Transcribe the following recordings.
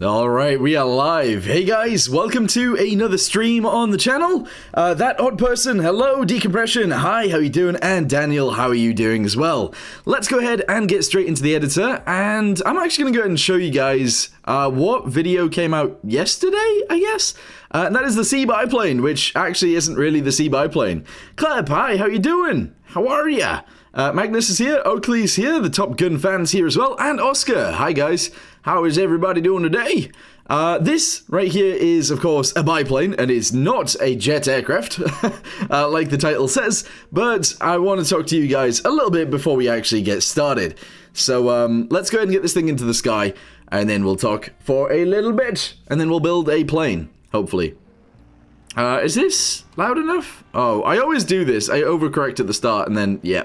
Alright, we are live. Hey guys, welcome to another stream on the channel. That odd person, hello, Decompression, hi, how you doing? And Daniel, how are you doing as well? Let's go ahead and get straight into the editor, and I'm actually going to go ahead and show you guys what video came out yesterday, I guess? And that is the Sea biplane, which actually isn't really the Sea biplane. Clap, hi, how you doing? How are ya? Magnus is here, Oakley's here, the Top Gun fans here as well, and Oscar. Hi guys, how is everybody doing today? This right here is, of course, a biplane, and it's not a jet aircraft, like the title says, but I want to talk to you guys a little bit before we actually get started. So, let's go ahead and get this thing into the sky, and then we'll talk for a little bit, and then we'll build a plane, hopefully. Is this loud enough? Oh, I always do this. I overcorrect at the start, and then, yeah.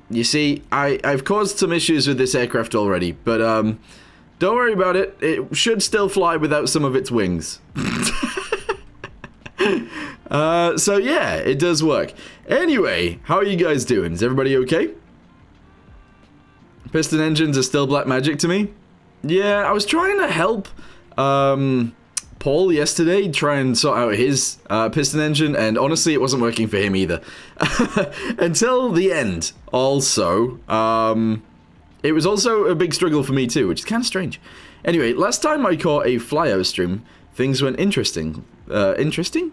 You see, I've caused some issues with this aircraft already, but, don't worry about it. It should still fly without some of its wings. So yeah, it does work. Anyway, how are you guys doing? Is everybody okay? Piston engines are still black magic to me. Yeah, I was trying to help, Paul yesterday try and sort out his piston engine, and honestly it wasn't working for him either. Until the end. Also, it was also a big struggle for me too, which is kind of strange. Anyway, last time I caught a Flyout stream, things went interesting. Interesting?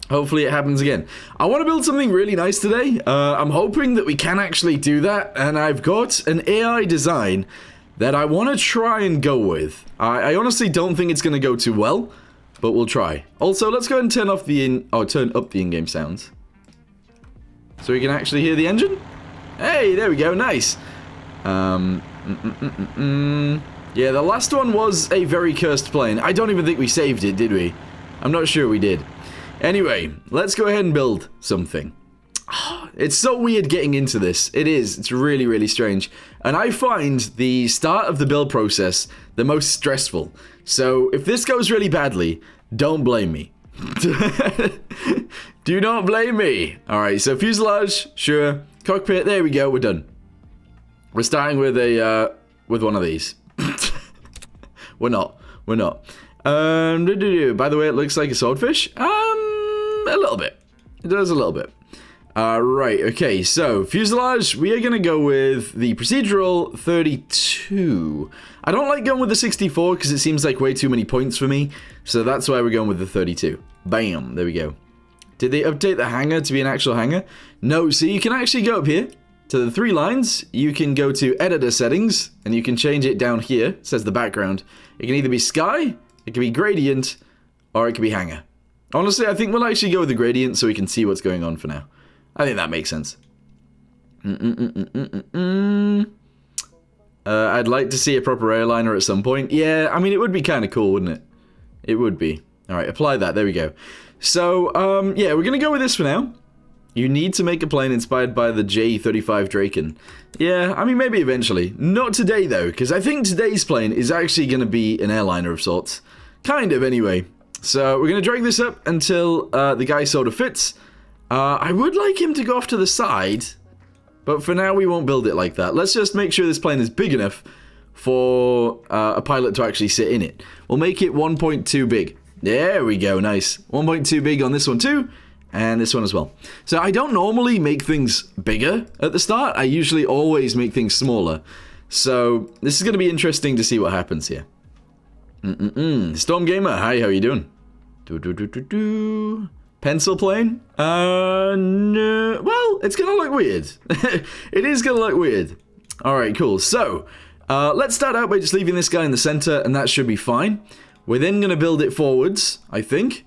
Hopefully it happens again. I want to build something really nice today. I'm hoping that we can actually do that, and I've got an AI design that I want to try and go with. I honestly don't think it's going to go too well, but we'll try. Also, let's go ahead and turn up the in-game sounds, so we can actually hear the engine. Hey, there we go, nice. Yeah, the last one was a very cursed plane. I don't even think we saved it, did we? I'm not sure we did. Anyway, let's go ahead and build something. It's so weird getting into this. It is. It's really, really strange. And I find the start of the build process the most stressful. So if this goes really badly, don't blame me. Do not blame me. Alright, so fuselage, sure. Cockpit, there we go, we're done. We're starting with a, with one of these. We're not. By the way, it looks like a swordfish. A little bit. It does a little bit. Right, okay, so fuselage, we are going to go with the procedural 32. I don't like going with the 64 because it seems like way too many points for me, so that's why we're going with the 32. Bam, there we go. Did they update the hangar to be an actual hangar? No, so you can actually go up here to the 3 lines, you can go to editor settings, and you can change it down here, it says the background. It can either be sky, it can be gradient, or it can be hangar. Honestly, I think we'll actually go with the gradient so we can see what's going on for now. I think that makes sense. I'd like to see a proper airliner at some point. Yeah, I mean, it would be kind of cool, wouldn't it? It would be. Alright, apply that. There we go. So, yeah, we're going to go with this for now. You need to make a plane inspired by the J-35 Draken. Yeah, I mean, maybe eventually. Not today, though, because I think today's plane is actually going to be an airliner of sorts. Kind of, anyway. So, we're going to drag this up until the guy sort of fits. I would like him to go off to the side, but for now we won't build it like that. Let's just make sure this plane is big enough for a pilot to actually sit in it. We'll make it 1.2 big. There we go, nice. 1.2 big on this one too, and this one as well. So I don't normally make things bigger at the start. I usually always make things smaller. So this is going to be interesting to see what happens here. Storm Gamer, hi, how are you doing? Pencil plane? No. Well, it's gonna look weird. It is gonna look weird. Alright, cool. So, let's start out by just leaving this guy in the center, and that should be fine. We're then gonna build it forwards, I think.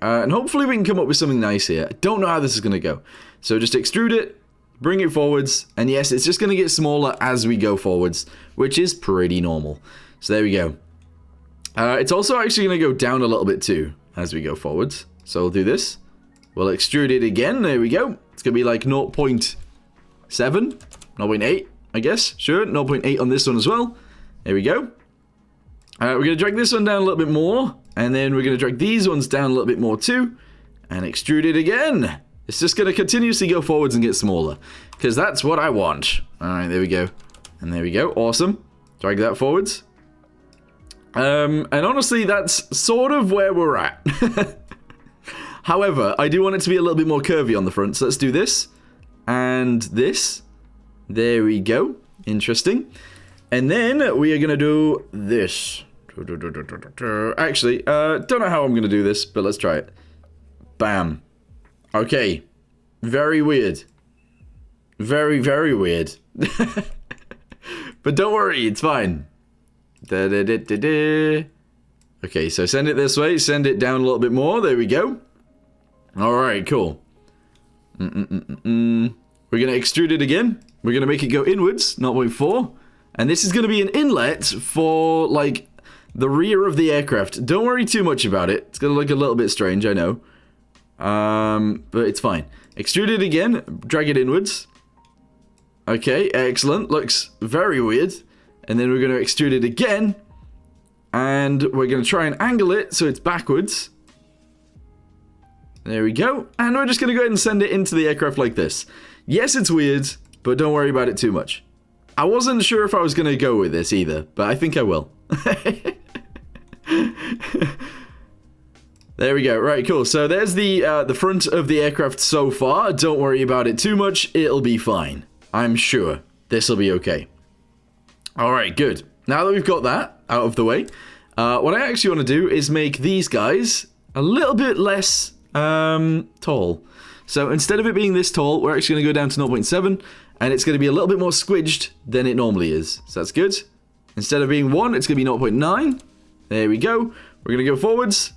And hopefully we can come up with something nice here. I don't know how this is gonna go. So just extrude it, bring it forwards, and yes, it's just gonna get smaller as we go forwards, which is pretty normal. So there we go. It's also actually gonna go down a little bit too, as we go forwards. So we'll do this. We'll extrude it again. There we go. It's going to be like 0.7, 0.8, I guess. Sure, 0.8 on this one as well. There we go. We're going to drag this one down a little bit more. And then we're going to drag these ones down a little bit more too. And extrude it again. It's just going to continuously go forwards and get smaller. Because that's what I want. Alright, there we go. And there we go. Awesome. Drag that forwards. And honestly, that's sort of where we're at. However, I do want it to be a little bit more curvy on the front. So let's do this. And this. There we go. Interesting. And then we are going to do this. Actually, don't know how I'm going to do this, but let's try it. Bam. Okay. Very weird. Very, very weird. But don't worry, it's fine. Okay, so send it this way. Send it down a little bit more. There we go. Alright, cool. We're going to extrude it again. We're going to make it go inwards, 0.4. And this is going to be an inlet for, like, the rear of the aircraft. Don't worry too much about it. It's going to look a little bit strange, I know. But it's fine. Extrude it again. Drag it inwards. Okay, excellent. Looks very weird. And then we're going to extrude it again. And we're going to try and angle it so it's backwards. There we go. And we're just going to go ahead and send it into the aircraft like this. Yes, it's weird, but don't worry about it too much. I wasn't sure if I was going to go with this either, but I think I will. There we go. Right, cool. So there's the front of the aircraft so far. Don't worry about it too much. It'll be fine. I'm sure this will be okay. All right, good. Now that we've got that out of the way, what I actually want to do is make these guys a little bit less tall. So instead of it being this tall, we're actually going to go down to 0.7, and it's going to be a little bit more squidged than it normally is. So that's good. Instead of being 1, it's going to be 0.9. There we go. We're going to go forwards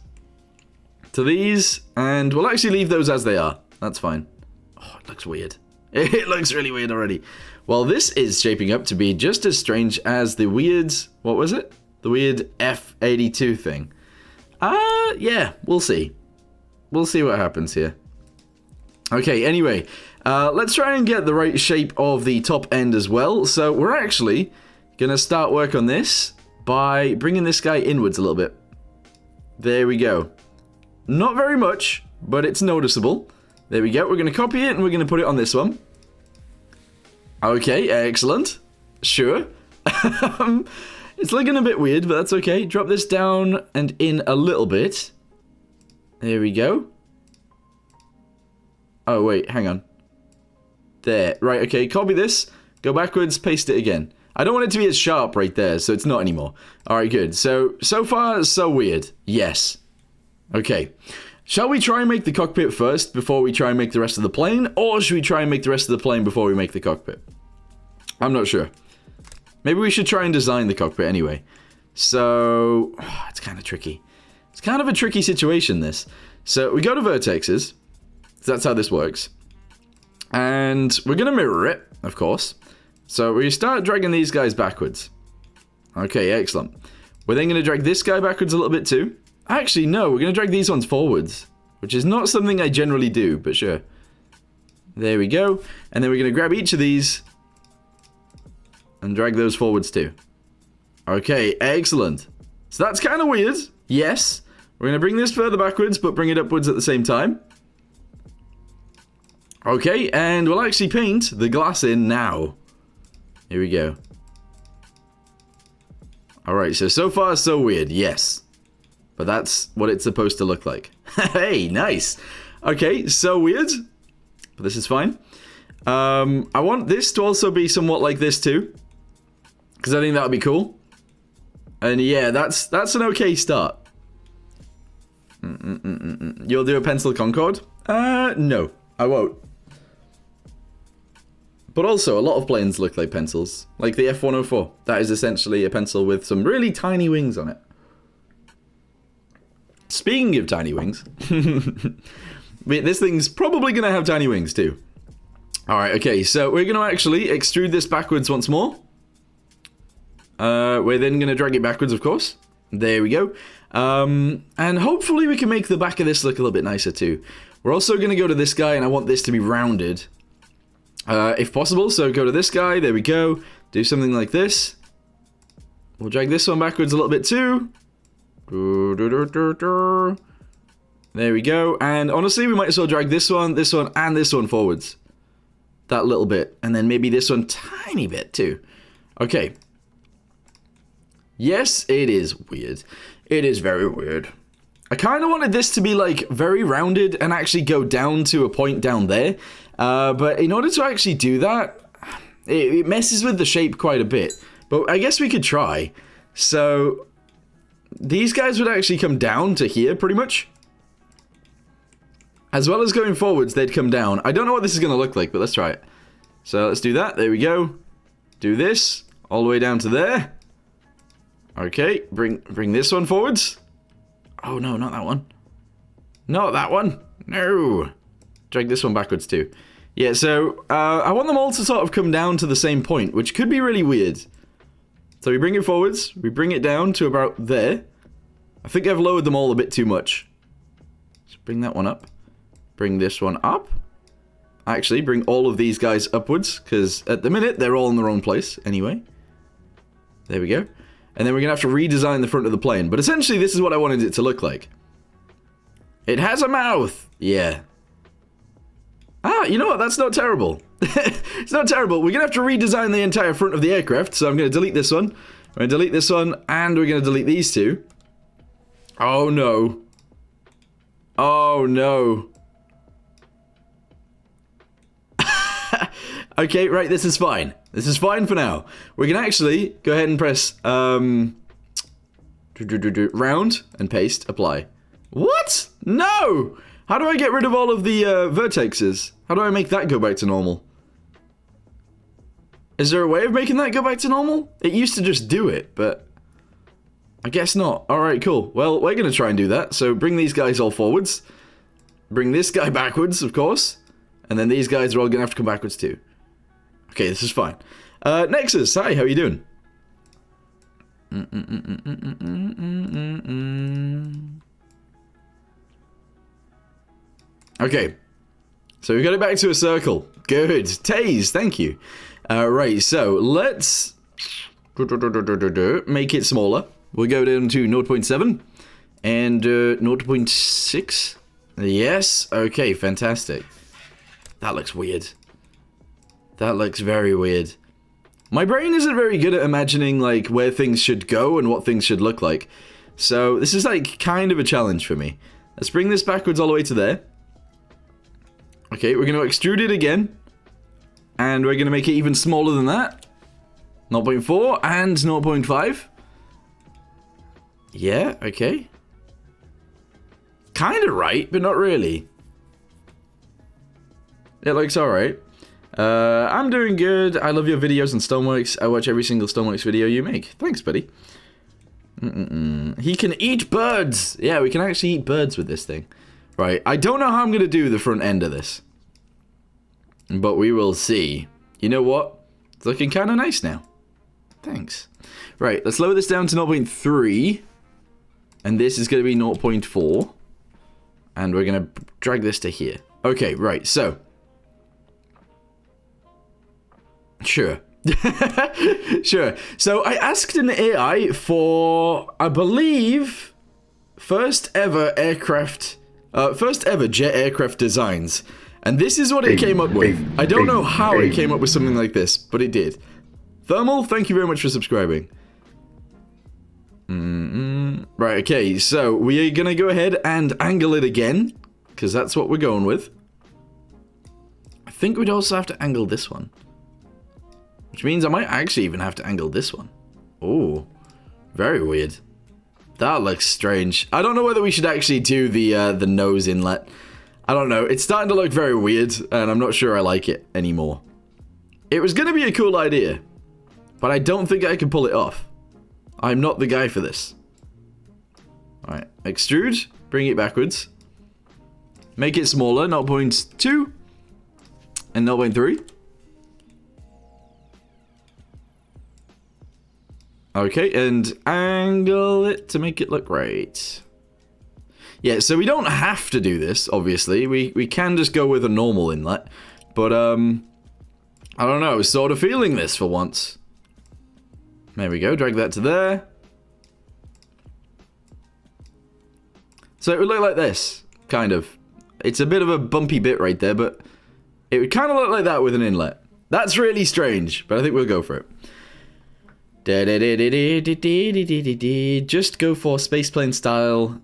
to these, and we'll actually leave those as they are. That's fine. Oh, it looks weird. It looks really weird already. Well, this is shaping up to be just as strange as the weird... What was it? The weird F-82 thing. Yeah, we'll see. We'll see what happens here. Okay, anyway, let's try and get the right shape of the top end as well. So we're actually going to start work on this by bringing this guy inwards a little bit. There we go. Not very much, but it's noticeable. There we go. We're going to copy it and we're going to put it on this one. Okay, excellent. Sure. It's looking a bit weird, but that's okay. Drop this down and in a little bit. There we go. Oh, wait, hang on. There. Right, okay, copy this. Go backwards, paste it again. I don't want it to be as sharp right there, so it's not anymore. Alright, good. So far, so weird. Yes. Okay. Shall we try and make the cockpit first before we try and make the rest of the plane? Or should we try and make the rest of the plane before we make the cockpit? I'm not sure. Maybe we should try and design the cockpit anyway. So, it's kind of tricky. It's kind of a tricky situation, this. So, we go to vertexes. That's how this works. And we're going to mirror it, of course. So, we start dragging these guys backwards. Okay, excellent. We're then going to drag this guy backwards a little bit too. Actually, no, we're going to drag these ones forwards, which is not something I generally do, but sure. There we go. And then we're going to grab each of these and drag those forwards too. Okay, excellent. So that's kind of weird. Yes. We're going to bring this further backwards, but bring it upwards at the same time. Okay, and we'll actually paint the glass in now. Here we go. Alright, so far so weird, yes. But that's what it's supposed to look like. Hey, nice. Okay, so weird. But this is fine. I want this to also be somewhat like this too. Because I think that would be cool. And yeah, that's an okay start. You'll do a pencil Concorde? No, I won't. But also, a lot of planes look like pencils. Like the F-104. That is essentially a pencil with some really tiny wings on it. Speaking of tiny wings, this thing's probably going to have tiny wings too. Alright, okay, so we're going to actually extrude this backwards once more. We're then going to drag it backwards, of course. There we go. And hopefully we can make the back of this look a little bit nicer too. We're also going to go to this guy, and I want this to be rounded. If possible, so go to this guy, there we go. Do something like this. We'll drag this one backwards a little bit too. There we go. And honestly, we might as well drag this one, and this one forwards. That little bit. And then maybe this one tiny bit too. Okay. Yes, it is weird. It is very weird. I kind of wanted this to be, like, very rounded and actually go down to a point down there. But in order to actually do that, it messes with the shape quite a bit. But I guess we could try. So, these guys would actually come down to here, pretty much. As well as going forwards, they'd come down. I don't know what this is going to look like, but let's try it. So, let's do that. There we go. Do this. All the way down to there. Okay, bring this one forwards. Oh, no, not that one. Not that one. No. Drag this one backwards, too. Yeah, so, I want them all to sort of come down to the same point, which could be really weird. So we bring it forwards, we bring it down to about there. I think I've lowered them all a bit too much. So bring that one up. Bring this one up. Actually, bring all of these guys upwards, because at the minute, they're all in the wrong place, anyway. There we go. And then we're going to have to redesign the front of the plane. But essentially, this is what I wanted it to look like. It has a mouth! Yeah. Ah, you know what? That's not terrible. It's not terrible. We're going to have to redesign the entire front of the aircraft. So I'm going to delete this one. We're going to delete this one. And we're going to delete these two. Oh, no. Oh, no. Okay, right. This is fine. This is fine for now. We can actually go ahead and press round and paste. Apply. What? No! How do I get rid of all of the vertexes? How do I make that go back to normal? Is there a way of making that go back to normal? It used to just do it, but I guess not. Alright, cool. Well, we're going to try and do that. So bring these guys all forwards. Bring this guy backwards, of course. And then these guys are all going to have to come backwards too. Okay, this is fine. Nexus, hi, how are you doing? Okay, so we got it back to a circle. Good. Tase, thank you. Right, so let's make it smaller. We'll go down to 0.7 and 0.6. Yes, okay, fantastic. That looks weird. That looks very weird. My brain isn't very good at imagining, like, where things should go and what things should look like. So, this is, like, kind of a challenge for me. Let's bring this backwards all the way to there. Okay, we're going to extrude it again. And we're going to make it even smaller than that. 0.4 and 0.5. Yeah, okay. Kind of right, but not really. It looks alright. I'm doing good. I love your videos on Stoneworks. I watch every single Stoneworks video you make. Thanks, buddy. He can eat birds. Yeah, we can actually eat birds with this thing. Right, I don't know how I'm going to do the front end of this. But we will see. You know what? It's looking kind of nice now. Thanks. Right, let's lower this down to 0.3. And this is going to be 0.4. And we're going to drag this to here. Okay, right, so. Sure. Sure. So I asked an AI for, I believe, first ever jet aircraft designs. And this is what it came up with. I don't know how it came up with something like this, but it did. Thermal, thank you very much for subscribing. Right, okay, so we are going to go ahead and angle it again, because that's what we're going with. I think we'd also have to angle this one. Which means I might actually even have to angle this one. Oh, very weird. That looks strange. I don't know whether we should actually do the nose inlet. I don't know. It's starting to look very weird, and I'm not sure I like it anymore. It was going to be a cool idea, but I don't think I can pull it off. I'm not the guy for this. Alright, extrude, bring it backwards. Make it smaller, 0.2 and 0.3. Okay, and angle it to make it look right. Yeah, so we don't have to do this, obviously. We can just go with a normal inlet. But, I don't know, I was sort of feeling this for once. There we go, drag that to there. So it would look like this, kind of. It's a bit of a bumpy bit right there, but it would kind of look like that with an inlet. That's really strange, but I think we'll go for it. Just go for spaceplane style.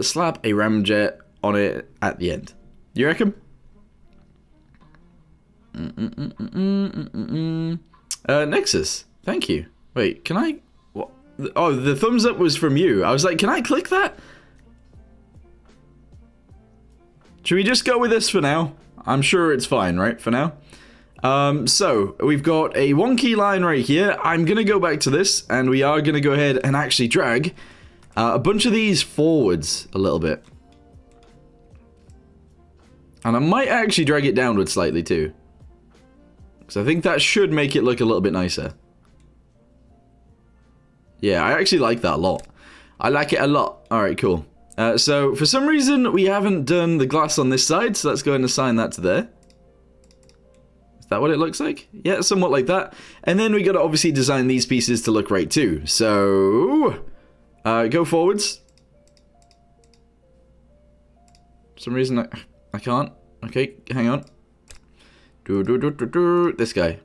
Slap a ramjet on it at the end. You reckon? Nexus, thank you. Wait, can I? What? Oh, the thumbs up was from you. I was like, can I click that? Should we just go with this for now? I'm sure it's fine, right, for now? So, we've got a wonky line right here. I'm going to go back to this, and we are going to go ahead and actually drag a bunch of these forwards a little bit. And I might actually drag it downwards slightly, too. Because I think that should make it look a little bit nicer. Yeah, I actually like that a lot. I like it a lot. Alright, cool. So, for some reason, we haven't done the glass on this side, so let's go ahead and assign that to there. Is that what it looks like? Yeah, somewhat like that. And then we got to obviously design these pieces to look right too. So, go forwards. For some reason, I can't. Okay, hang on. This guy.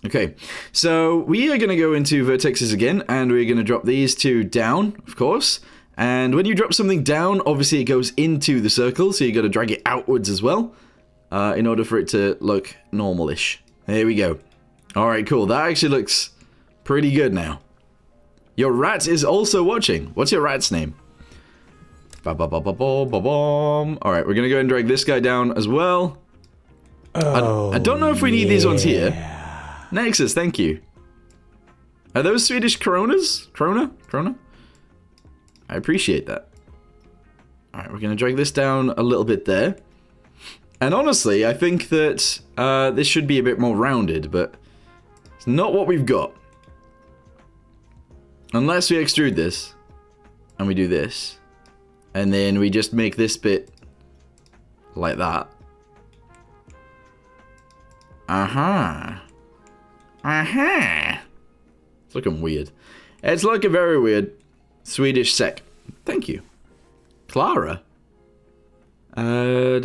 Okay, so we are going to go into vertexes again, and we're going to drop these two down, of course. And when you drop something down, obviously it goes into the circle, so you got to drag it outwards as well, in order for it to look normal-ish. There we go. Alright, cool. That actually looks pretty good now. Your rat is also watching. What's your rat's name? Alright, we're going to go and drag this guy down as well. I don't know if we need these ones here. Nexus, thank you. Are those Swedish coronas? Krona? I appreciate that. Alright, we're going to drag this down a little bit there. And honestly, I think that this should be a bit more rounded, but it's not what we've got. Unless we extrude this, and we do this, and then we just make this bit like that. It's looking weird. It's looking very weird. Swedish sec. Thank you. Clara? I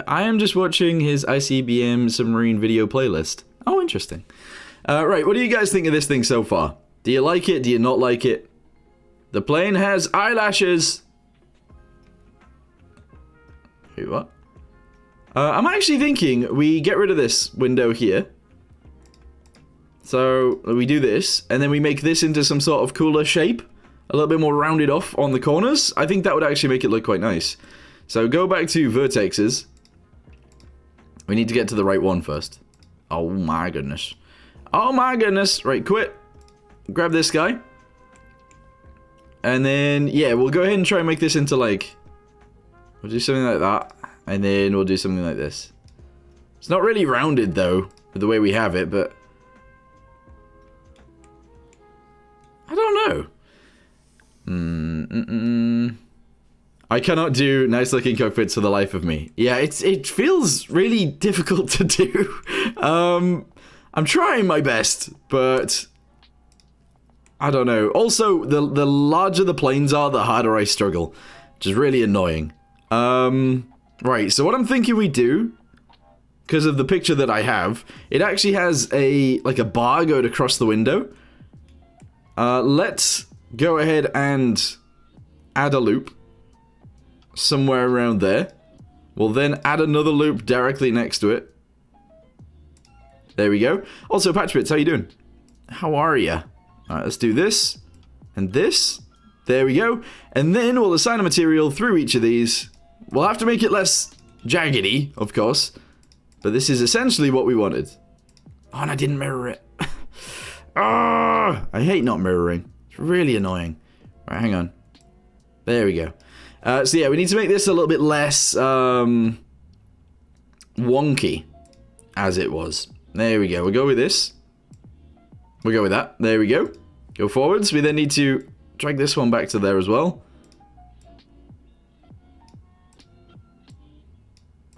am just watching his ICBM submarine video playlist. Oh, interesting. Right, what do you guys think of this thing so far? Do you like it? Do you not like it? The plane has eyelashes. Wait, what? I'm actually thinking we get rid of this window here. So we do this, and then we make this into some sort of cooler shape. A little bit more rounded off on the corners. I think that would actually make it look quite nice. So go back to vertexes. We need to get to the right one first. Oh my goodness. Oh my goodness. Right, quit. Grab this guy. And then, yeah, we'll go ahead and try and make this into like... We'll do something like that. And then we'll do something like this. It's not really rounded though, with the way we have it, but... I don't know. I cannot do nice looking cockpits for the life of me. Yeah, it feels really difficult to do. I'm trying my best, but I don't know. Also, the larger the planes are, the harder I struggle, which is really annoying. Right, so what I'm thinking we do, because of the picture that I have, it actually has a bar going across the window. Let's go ahead and add a loop somewhere around there. We'll then add another loop directly next to it. There we go. Also, Patchbits, how you doing? How are ya? Alright, let's do this and this. There we go. And then we'll assign a material through each of these. We'll have to make it less jaggedy, of course. But this is essentially what we wanted. Oh, and I didn't mirror it. Ah, I hate not mirroring. It's really annoying. All right, hang on. There we go. So yeah, we need to make this a little bit less wonky, as it was. There we go. We'll go with this. We'll go with that. There we go. Go forwards. We then need to drag this one back to there as well.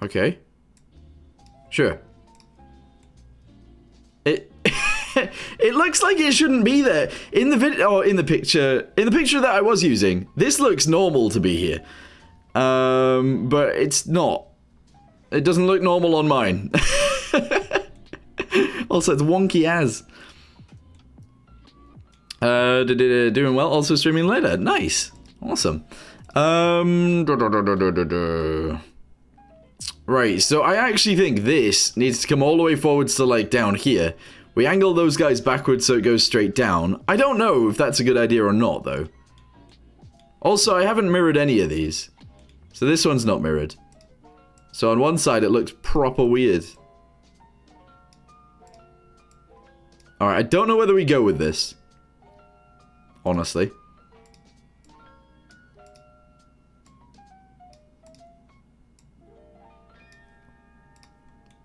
Okay. Sure. It looks like it shouldn't be there. In the video, or in the picture that I was using, this looks normal to be here. But it's not. It doesn't look normal on mine. Also, it's wonky as. Doing well, also streaming later. Nice. Awesome. Right, so I actually think this needs to come all the way forwards to, like, down here. We angle those guys backwards so it goes straight down. I don't know if that's a good idea or not, though. Also, I haven't mirrored any of these. So this one's not mirrored. So on one side, it looks proper weird. Alright, I don't know whether we go with this. Honestly.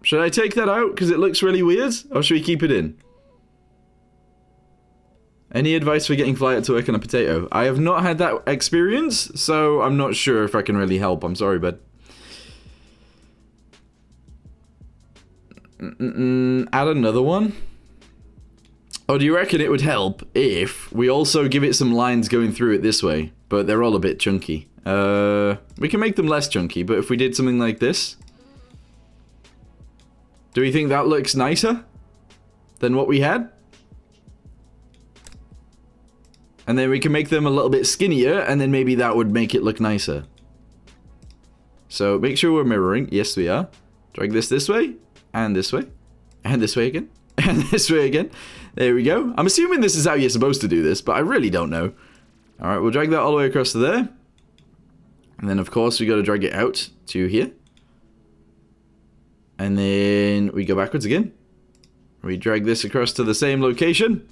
Should I take that out because it looks really weird? Or should we keep it in? Any advice for getting Flyout to work on a potato? I have not had that experience, so I'm not sure if I can really help. I'm sorry, bud. Add another one? Or do you reckon it would help if we also give it some lines going through it this way? But they're all a bit chunky. We can make them less chunky, but if we did something like this... Do we think that looks nicer than what we had? And then we can make them a little bit skinnier, and then maybe that would make it look nicer. So make sure we're mirroring. Yes, we are. Drag this way, and this way, and this way again, and this way again. There we go. I'm assuming this is how you're supposed to do this, but I really don't know. All right, we'll drag that all the way across to there. And then, of course, we got to drag it out to here. And then we go backwards again. We drag this across to the same location.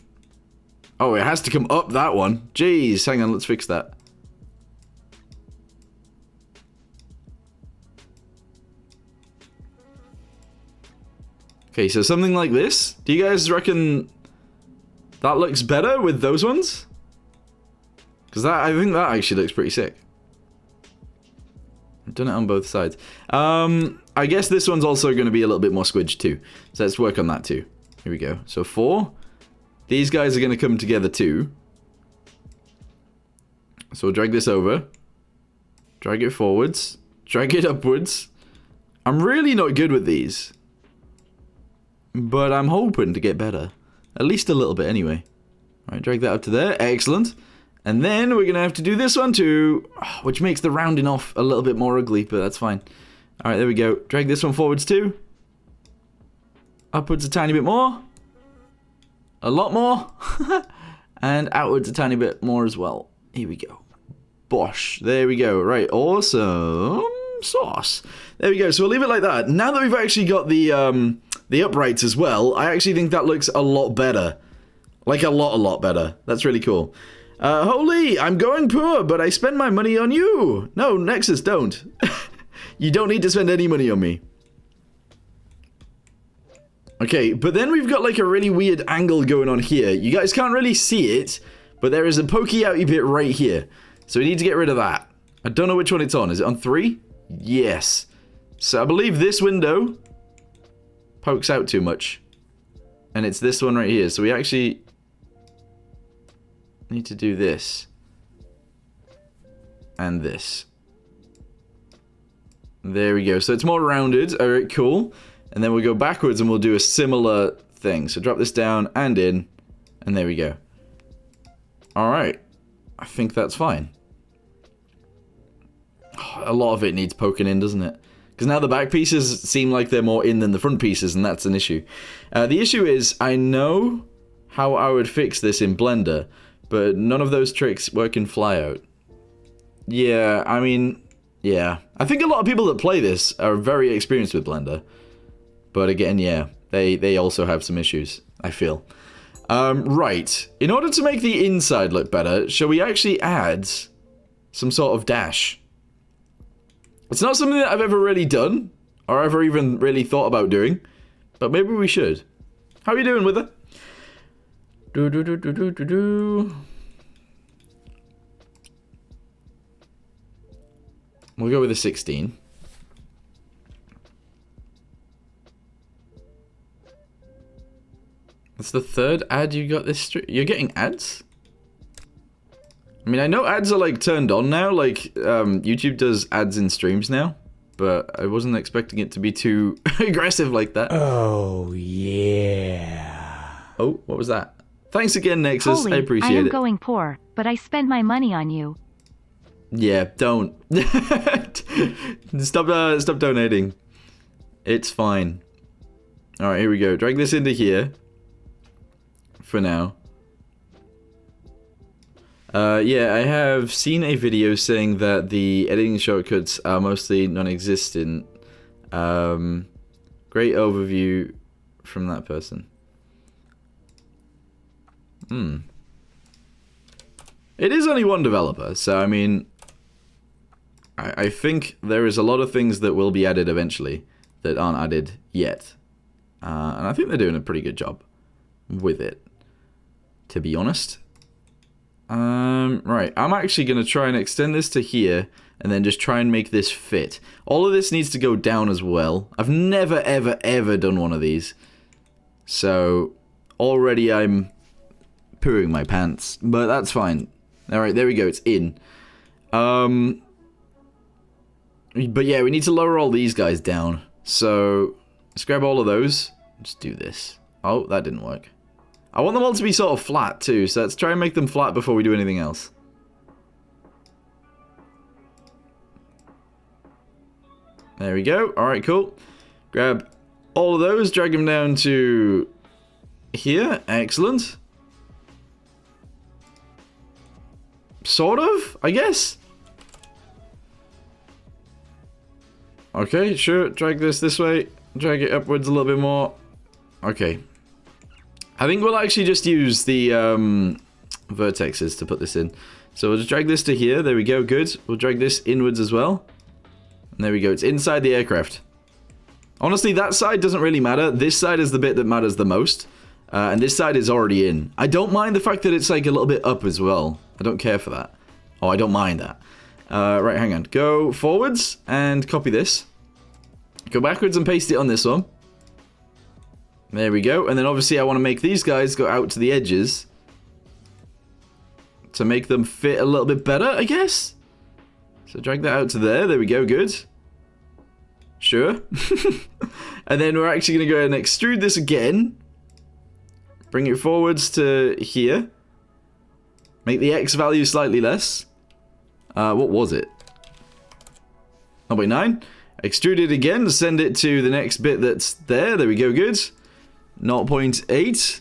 Oh, it has to come up that one. Jeez, hang on, let's fix that. Okay, so something like this. Do you guys reckon that looks better with those ones? Because I think that actually looks pretty sick. I've done it on both sides. I guess this one's also going to be a little bit more squidged too. So let's work on that too. Here we go. So 4. These guys are going to come together too. So we'll drag this over. Drag it forwards. Drag it upwards. I'm really not good with these. But I'm hoping to get better. At least a little bit anyway. Alright, drag that up to there. Excellent. And then we're going to have to do this one too. Which makes the rounding off a little bit more ugly, but that's fine. Alright, there we go. Drag this one forwards too. Upwards a tiny bit more. A lot more. And outwards a tiny bit more as well. Here we go. Bosh. There we go. Right, awesome sauce. There we go. So we'll leave it like that. Now that we've actually got the uprights as well, I actually think that looks a lot better. Like a lot better. That's really cool. Holy, I'm going poor, but I spend my money on you. No, Nexus, don't. You don't need to spend any money on me. Okay, but then we've got like a really weird angle going on here. You guys can't really see it, but there is a pokey outy bit right here. So we need to get rid of that. I don't know which one it's on. Is it on 3? Yes. So I believe this window pokes out too much. And it's this one right here. So we actually need to do this. And this. There we go. So it's more rounded. Alright, cool. And then we'll go backwards and we'll do a similar thing. So drop this down and in. And there we go. Alright. I think that's fine. A lot of it needs poking in, doesn't it? Because now the back pieces seem like they're more in than the front pieces, and that's an issue. The issue is, I know how I would fix this in Blender, but none of those tricks work in Flyout. Yeah, I mean, yeah. I think a lot of people that play this are very experienced with Blender. But again, yeah, they also have some issues, I feel. Right. In order to make the inside look better, shall we actually add some sort of dash? It's not something that I've ever really done, or ever even really thought about doing, but maybe we should. How are you doing with it? We'll go with a 16. That's the third ad you got this stream. You're getting ads? I mean, I know ads are like turned on now, like YouTube does ads in streams now, but I wasn't expecting it to be too aggressive like that. Oh, yeah. Oh, what was that? Thanks again, Nexus. Holy, I appreciate I am it. going poor, but I spend my money on you. Yeah, don't. Stop donating. It's fine. Alright, here we go. Drag this into here. For now. Yeah, I have seen a video saying that the editing shortcuts are mostly non-existent. Great overview from that person. It is only one developer, so I mean, I think there is a lot of things that will be added eventually that aren't added yet. And I think they're doing a pretty good job with it, to be honest. Right, I'm actually going to try and extend this to here, and then just try and make this fit. All of this needs to go down as well. I've never, ever, ever done one of these. So, already I'm pooing my pants, but that's fine. Alright, there we go, it's in. But yeah, we need to lower all these guys down. So, let's grab all of those. Let's do this. Oh, that didn't work. I want them all to be sort of flat too, so let's try and make them flat before we do anything else. There we go. Alright, cool. Grab all of those, drag them down to here. Excellent. Sort of, I guess. Okay, sure. Drag this way. Drag it upwards a little bit more. Okay. I think we'll actually just use the vertexes to put this in. So we'll just drag this to here. There we go. Good. We'll drag this inwards as well. And there we go. It's inside the aircraft. Honestly, that side doesn't really matter. This side is the bit that matters the most. And this side is already in. I don't mind the fact that it's like a little bit up as well. I don't care for that. Oh, I don't mind that. Right, hang on. Go forwards and copy this. Go backwards and paste it on this one. There we go. And then obviously I want to make these guys go out to the edges. To make them fit a little bit better, I guess. So drag that out to there. There we go. Good. Sure. And then we're actually going to go ahead and extrude this again. Bring it forwards to here. Make the X value slightly less. What was it? 0.9. Extrude it again. Send it to the next bit that's there. There we go. Good. 0.8.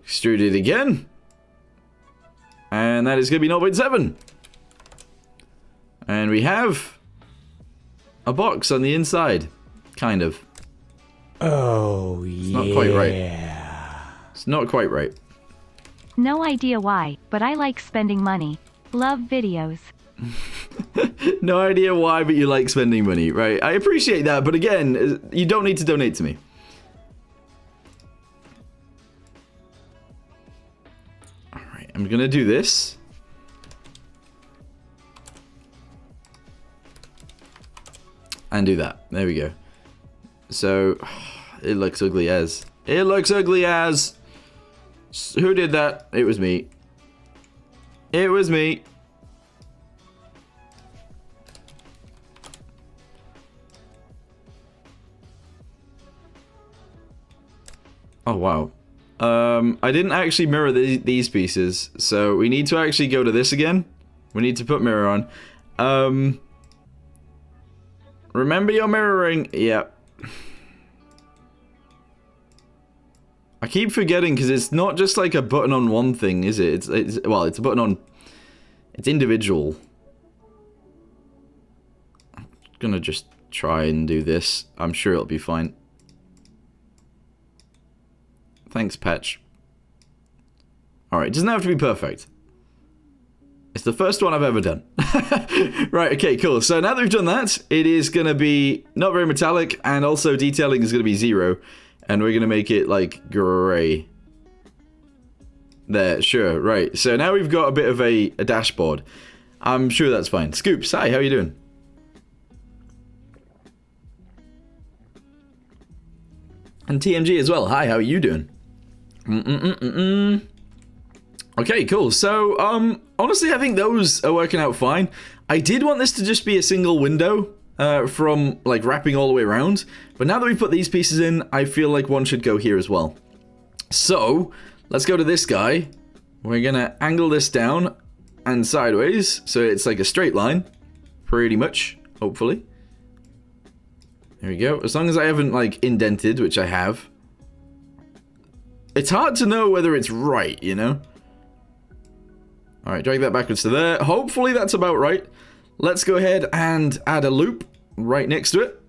Extrude it again. And that is going to be 0.7. And we have a box on the inside. Kind of. Oh, it's not quite right. It's not quite right. No idea why, but I like spending money. Love videos. No idea why, but you like spending money, right? I appreciate that, but again, you don't need to donate to me. Alright, I'm gonna do this. And do that. There we go. So, it looks ugly as. It looks ugly as. Who did that? It was me. It was me. Oh, wow. I didn't actually mirror these pieces, so we need to actually go to this again. We need to put mirror on. Remember your mirroring. Yeah. I keep forgetting because it's not just like a button on one thing, is it? Well, it's a button on. It's individual. I'm gonna just try and do this. I'm sure it'll be fine. Thanks, Patch. Alright, it doesn't have to be perfect. It's the first one I've ever done. Right, okay, cool. So now that we've done that, it is going to be not very metallic, and also detailing is going to be 0. And we're going to make it, like, grey. There, sure, right. So now we've got a bit of a dashboard. I'm sure that's fine. Scoops, hi, how are you doing? And TMG as well. Hi, how are you doing? Okay, cool. So, honestly, I think those are working out fine. I did want this to just be a single window from, like, wrapping all the way around. But now that we've put these pieces in, I feel like one should go here as well. So, let's go to this guy. We're gonna angle this down and sideways, so it's like a straight line, pretty much, hopefully. There we go. As long as I haven't, like, indented, which I have. It's hard to know whether it's right, you know? Alright, drag that backwards to there. Hopefully that's about right. Let's go ahead and add a loop right next to it.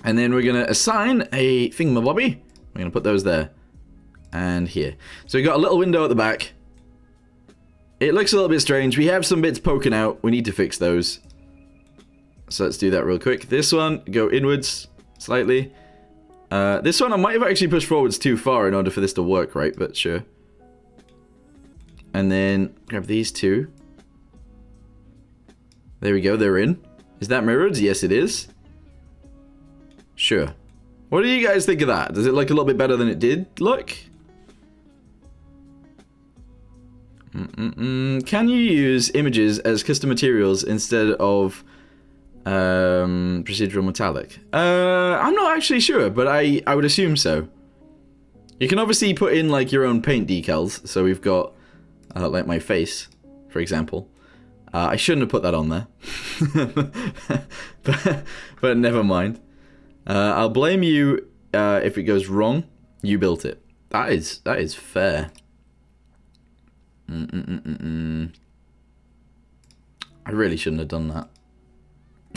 And then we're going to assign a thingamabobby. We're going to put those there. And here. So we've got a little window at the back. It looks a little bit strange. We have some bits poking out. We need to fix those. So let's do that real quick. This one, go inwards slightly. This one I might have actually pushed forwards too far in order for this to work, right? But sure. And then grab these two. There we go, they're in. Is that mirrored? Yes, it is. Sure. What do you guys think of that? Does it look a little bit better than it did look? Can you use images as custom materials instead of procedural metallic? I'm not actually sure, but I would assume so. You can obviously put in like your own paint decals. So we've got like my face, for example. I shouldn't have put that on there, but never mind. I'll blame you if it goes wrong. You built it. That is fair. I really shouldn't have done that.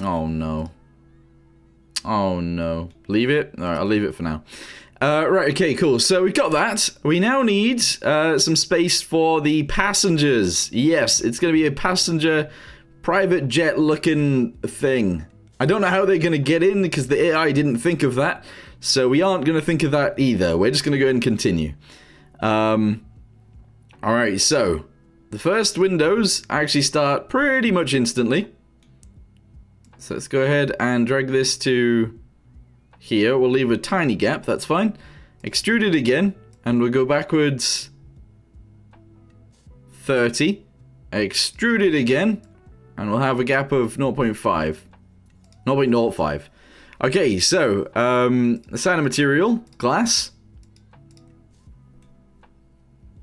Oh no. Oh no. Leave it? Alright, I'll leave it for now. Right, okay, cool. So we've got that. We now need some space for the passengers. Yes, it's going to be a passenger private jet looking thing. I don't know how they're going to get in because the AI didn't think of that. So we aren't going to think of that either. We're just going to go ahead and continue. Alright, so the first windows actually start pretty much instantly. So let's go ahead and drag this to here. We'll leave a tiny gap, that's fine. Extrude it again, and we'll go backwards 30. Extrude it again, and we'll have a gap of 0.5. 0.05. Okay, so, assign a material, glass.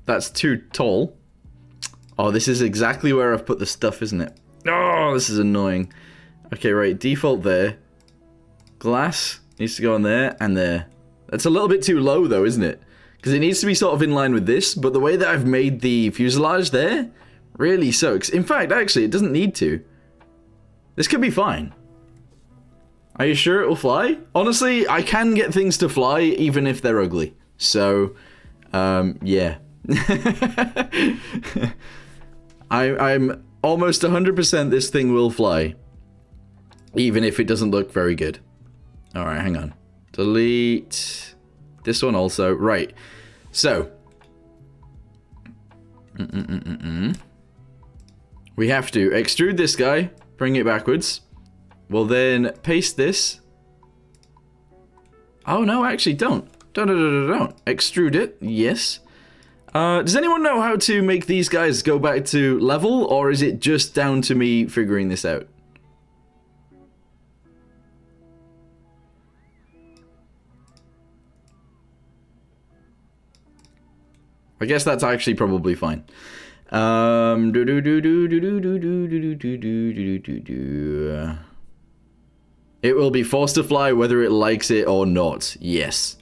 That's too tall. Oh, this is exactly where I've put the stuff, isn't it? Oh, this is annoying. Okay, right, default there. Glass needs to go on there and there. That's a little bit too low though, isn't it? Because it needs to be sort of in line with this, but the way that I've made the fuselage there really sucks. In fact, actually, it doesn't need to. This could be fine. Are you sure it will fly? Honestly, I can get things to fly even if they're ugly. So, yeah. I'm almost 100% this thing will fly. Even if it doesn't look very good. Alright, hang on. Delete this one also. Right. So. We have to extrude this guy. Bring it backwards. We'll then paste this. Oh, no, actually, don't. Don't. Extrude it. Yes. Does anyone know how to make these guys go back to level? Or is it just down to me figuring this out? I guess that's actually probably fine. It will be forced to fly whether it likes it or not. Yes.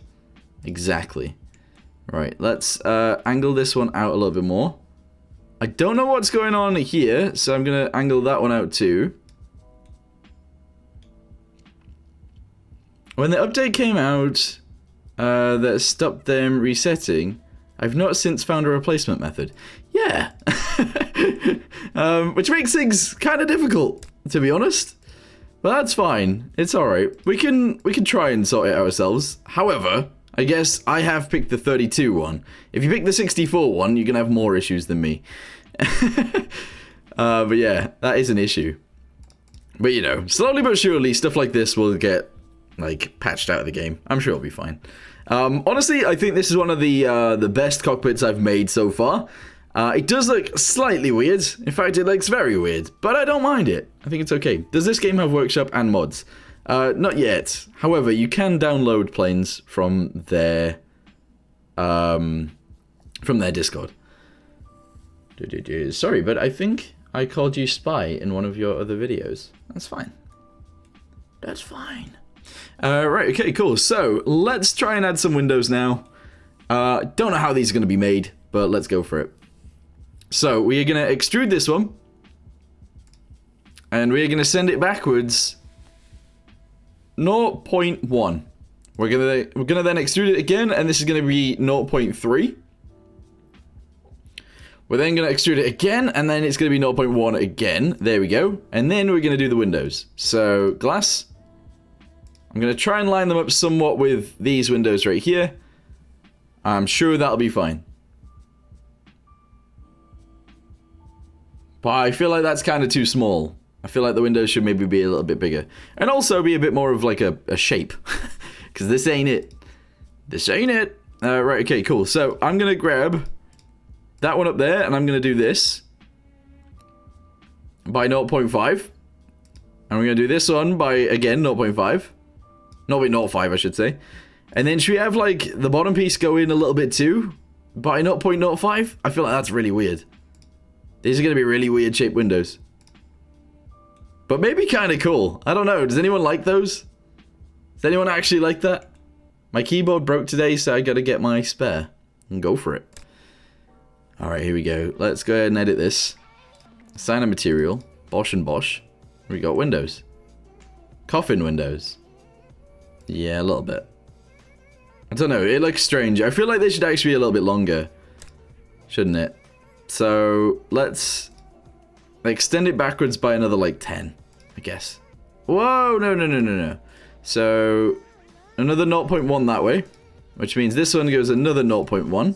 Exactly. Right, let's angle this one out a little bit more. I don't know what's going on here, so I'm going to angle that one out too. When the update came out that stopped them resetting, I've not since found a replacement method. Yeah. Which makes things kind of difficult, to be honest. But that's fine. It's alright. We can try and sort it ourselves. However, I guess I have picked the 32 one. If you pick the 64 one, you're going to have more issues than me. But yeah, that is an issue. But you know, slowly but surely, stuff like this will get, like, patched out of the game. I'm sure it'll be fine. Honestly, I think this is one of the best cockpits I've made so far. It does look slightly weird. In fact, it looks very weird, but I don't mind it. I think it's okay. Does this game have workshop and mods? Not yet. However, you can download planes from their from their Discord. Sorry, but I think I called you spy in one of your other videos. That's fine. That's fine. Right, okay, cool. So, let's try and add some windows now. Don't know how these are going to be made, but let's go for it. So, we are going to extrude this one. And we are going to send it backwards 0.1. We're gonna then extrude it again, and this is going to be 0.3. We're then going to extrude it again, and then it's going to be 0.1 again. There we go. And then we're going to do the windows. So, glass. I'm going to try and line them up somewhat with these windows right here. I'm sure that'll be fine. But I feel like that's kind of too small. I feel like the windows should maybe be a little bit bigger. And also be a bit more of like a shape. Because this ain't it. This ain't it. Right, okay, cool. So, I'm going to grab that one up there, and I'm going to do this by 0.5. And we're going to do this one by, again, 0.5. 0.05, I should say. And then should we have, like, the bottom piece go in a little bit too? By 0.05? I feel like that's really weird. These are going to be really weird shaped windows. But maybe kind of cool. I don't know. Does anyone like those? Does anyone actually like that? My keyboard broke today, so I got to get my spare. And go for it. Alright, here we go. Let's go ahead and edit this. Assign a material. Bosch and Bosch. We got windows. Coffin windows. Yeah, a little bit. I don't know, it looks strange. I feel like they should actually be a little bit longer. Shouldn't it? So, let's extend it backwards by another, like, 10, I guess. Whoa, no. So, another 0.1 that way. Which means this one goes another 0.1.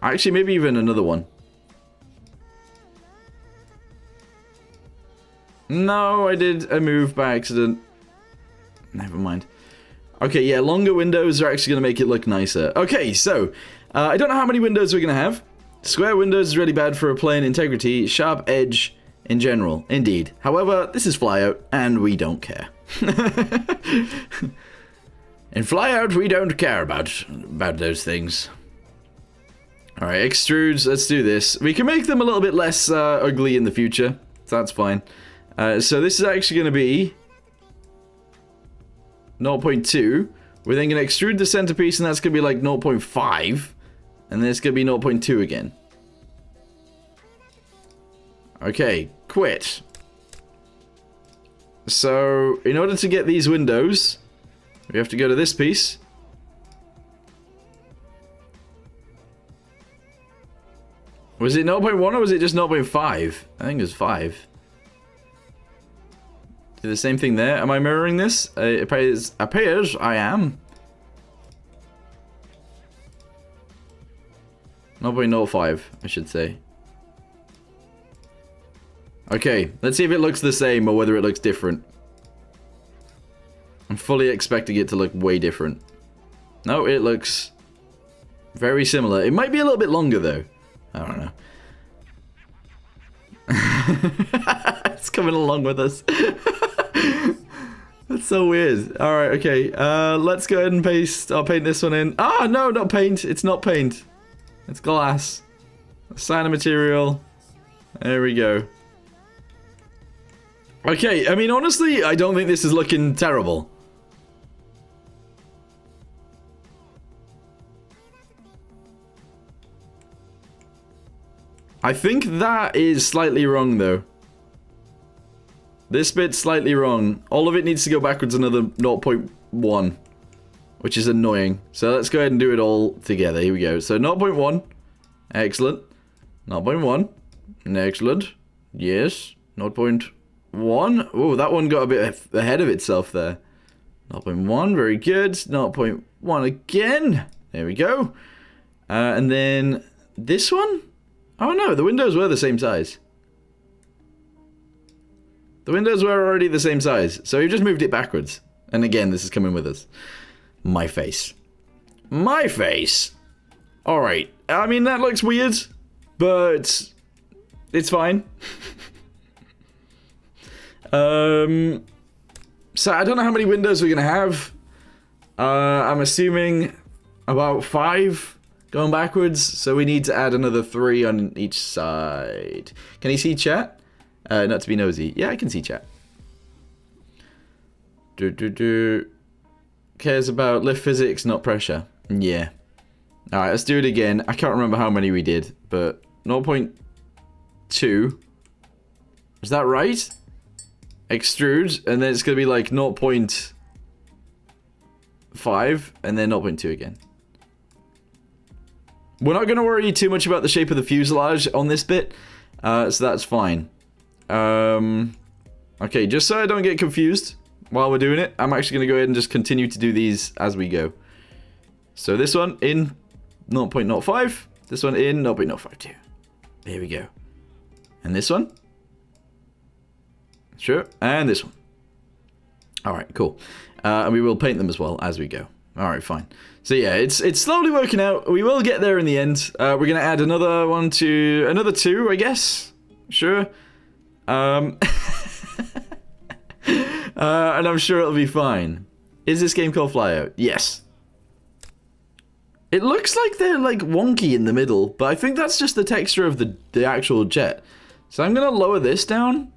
Actually, maybe even another one. No, I did a move by accident. Never mind. Okay, yeah, longer windows are actually going to make it look nicer. Okay, so, I don't know how many windows we're going to have. Square windows is really bad for plane integrity. Sharp edge in general, indeed. However, this is Flyout, and we don't care. In Flyout, we don't care about those things. Alright, extrudes, let's do this. We can make them a little bit less ugly in the future, so that's fine. So this is actually going to be 0.2. We're then going to extrude the centerpiece, and that's going to be like 0.5. And then it's going to be 0.2 again. Okay, quit. So, in order to get these windows, we have to go to this piece. Was it 0.1 or was it just 0.5? I think it was 5. Do the same thing there. Am I mirroring this? It appears I am. 0.05, I should say. Okay, let's see if it looks the same or whether it looks different. I'm fully expecting it to look way different. No, it looks very similar. It might be a little bit longer though. I don't know. It's coming along with us. That's so weird. Alright, okay. Let's go ahead and paint this one in. Ah, no, not paint. It's not paint. It's glass. Assign a material. There we go. Okay, I mean, honestly, I don't think this is looking terrible. I think that is slightly wrong, though. This bit's slightly wrong. All of it needs to go backwards another 0.1, which is annoying. So let's go ahead and do it all together. Here we go. So 0.1. Excellent. 0.1. Excellent. Yes. 0.1. Oh, that one got a bit ahead of itself there. 0.1. Very good. 0.1 again. There we go. And then this one? Oh no, the windows were the same size. The windows were already the same size, so we've just moved it backwards. And again, this is coming with us. My face. My face! Alright, I mean, that looks weird, but it's fine. So I don't know how many windows we're gonna have. I'm assuming about 5 going backwards. So we need to add another 3 on each side. Can you see chat? Not to be nosy. Yeah, I can see chat. Cares about lift physics, not pressure. Yeah. Alright, let's do it again. I can't remember how many we did, but 0.2. Is that right? Extrude, and then it's going to be like 0.5, and then 0.2 again. We're not going to worry too much about the shape of the fuselage on this bit, so that's fine. Okay, just so I don't get confused while we're doing it, I'm actually going to go ahead and just continue to do these as we go. So this one in 0.05, this one in 0.052. There we go. And this one. Sure, and this one. Alright, cool. And we will paint them as well as we go. Alright, fine. So yeah, it's slowly working out. We will get there in the end. We're going to add another one to... Another 2, I guess. Sure. And I'm sure it'll be fine. Is this game called Flyout? Yes. It looks like they're like wonky in the middle, but I think that's just the texture of the actual jet. So I'm going to lower this down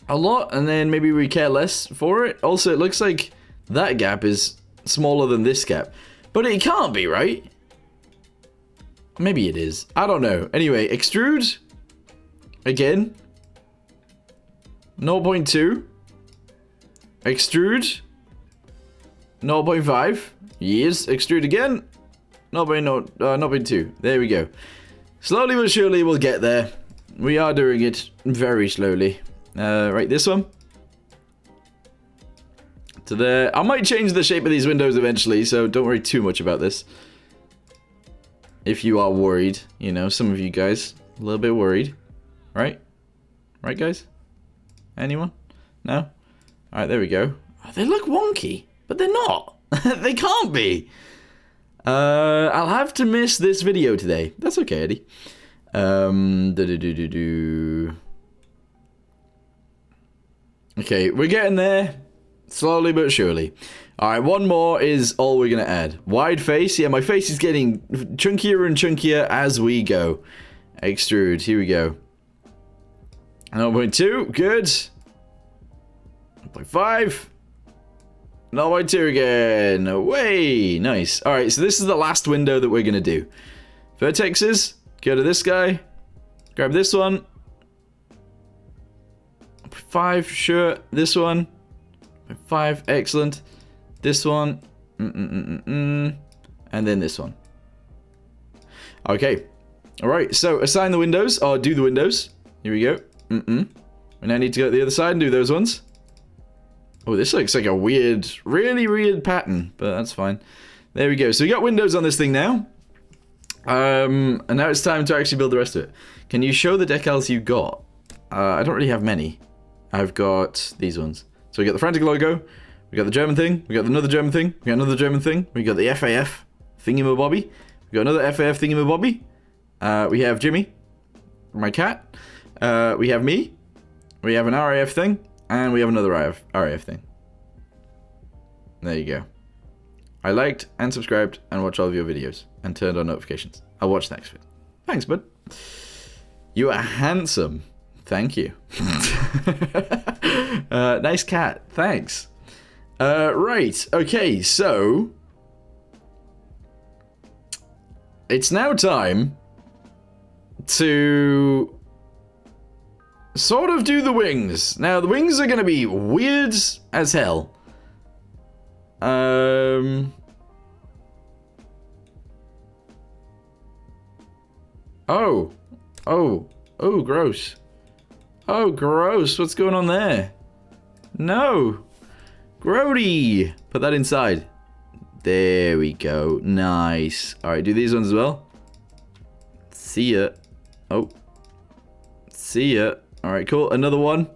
a lot, and then maybe we care less for it. Also, it looks like that gap is smaller than this gap. But it can't be, right? Maybe it is. I don't know. Anyway, extrude. Again. 0.2. Extrude. 0.5. Yes. Extrude again. 0.2. There we go. Slowly but surely we'll get there. We are doing it very slowly. Right, this one. To there. I might change the shape of these windows eventually, so don't worry too much about this. If you are worried, you know, some of you guys, a little bit worried. Right? Right, guys? Anyone? No? Alright, there we go. Oh, they look wonky, but they're not. They can't be. I'll have to miss this video today. That's okay, Eddie. Okay, we're getting there. Slowly but surely. Alright, one more is all we're going to add. Wide face. Yeah, my face is getting chunkier and chunkier as we go. Extrude. Here we go. 0.2. Good. 0.5. 0.2 again. Away. Nice. Alright, so this is the last window that we're going to do. Vertexes. Go to this guy. Grab this one. 5, sure. This one. 5, excellent. This one. And then this one. Okay. Alright, so assign the windows, or do the windows. Here we go. We now need to go to the other side and do those ones. Oh, this looks like a weird, really weird pattern, but that's fine. There we go. So we got windows on this thing now. And now it's time to actually build the rest of it. Can you show the decals you got? I don't really have many. I've got these ones. So we got the Frantic logo, we got the German thing, we got another German thing, we got another German thing, we got the FAF thingamabobby, we got another FAF thingamabobby, we have Jimmy, my cat, we have me, we have an RAF thing, and we have another RAF thing. There you go. I liked and subscribed and watched all of your videos and turned on notifications. I'll watch the next video. Thanks, bud. You are handsome. Thank you. Nice cat. Thanks. Right. Okay, so it's now time to sort of do the wings. Now, the wings are going to be weird as hell. Oh, gross. Oh, gross. What's going on there? No. Grody. Put that inside. There we go. Nice. Alright, do these ones as well. See ya. Oh. See ya. Alright, cool. Another one.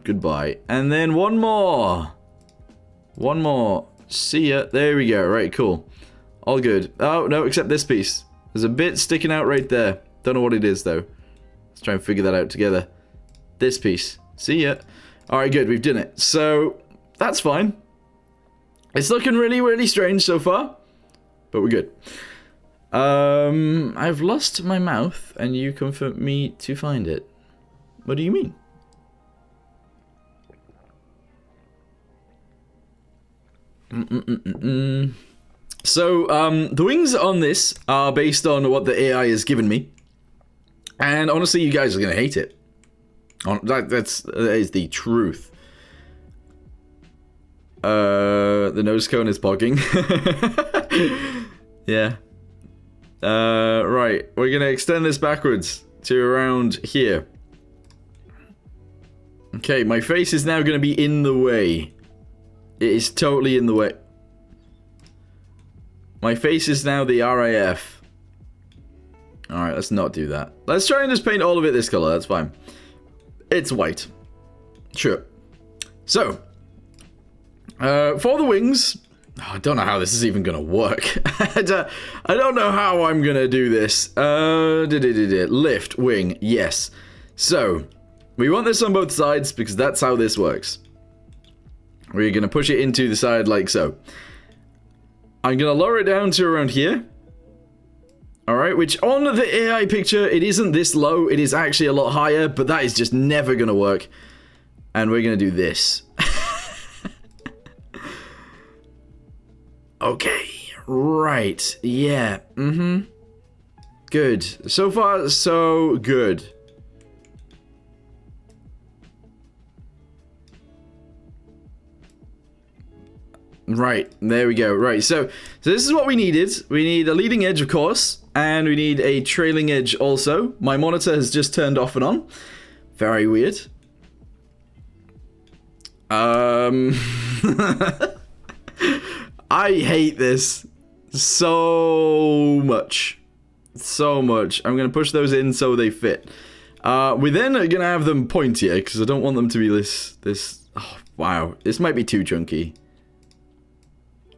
Goodbye. And then one more. One more. See ya. There we go. Right, cool. All good. Oh, no, except this piece. There's a bit sticking out right there. Don't know what it is, though. Let's try and figure that out together. This piece. See ya. Alright, good. We've done it. So, that's fine. It's looking really, really strange so far, but we're good. I've lost my mouth, and you come for me to find it. What do you mean? So, the wings on this are based on what the AI has given me. And honestly, you guys are going to hate it. That is the truth. The nose cone is bogging. Yeah. Right. We're going to extend this backwards to around here. Okay, my face is now going to be in the way. It is totally in the way. My face is now the RAF. Alright, let's not do that. Let's try and just paint all of it this color. That's fine. It's white. Sure. So, for the wings... Oh, I don't know how this is even going to work. I don't know how I'm going to do this. Lift, wing, yes. So, we want this on both sides because that's how this works. We're going to push it into the side like so. I'm going to lower it down to around here. Alright, which on the AI picture, it isn't this low. It is actually a lot higher, but that is just never going to work. And we're going to do this. Okay, right, yeah, good. So far, so good. Right, there we go. Right, so this is what we needed. We need a leading edge, of course, and we need a trailing edge also. My monitor has just turned off and on. Very weird. I hate this so much. So much. I'm going to push those in so they fit. We then are going to have them pointier because I don't want them to be this... Oh, wow. This might be too chunky.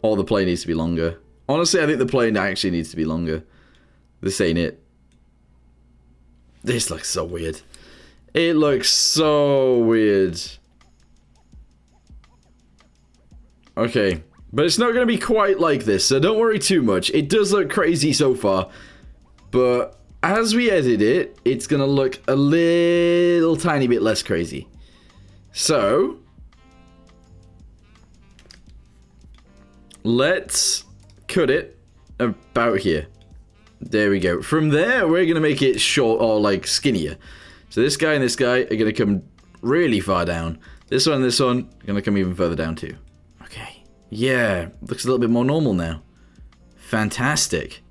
Or the plane needs to be longer. Honestly, I think the plane actually needs to be longer. This ain't it. This looks so weird. It looks so weird. Okay. But it's not going to be quite like this, so don't worry too much. It does look crazy so far. But as we edit it, it's going to look a little tiny bit less crazy. So, let's cut it about here. There we go. From there, we're going to make it short or like skinnier. So this guy and this guy are going to come really far down. This one and this one are going to come even further down too. Okay. Yeah, looks a little bit more normal now. Fantastic.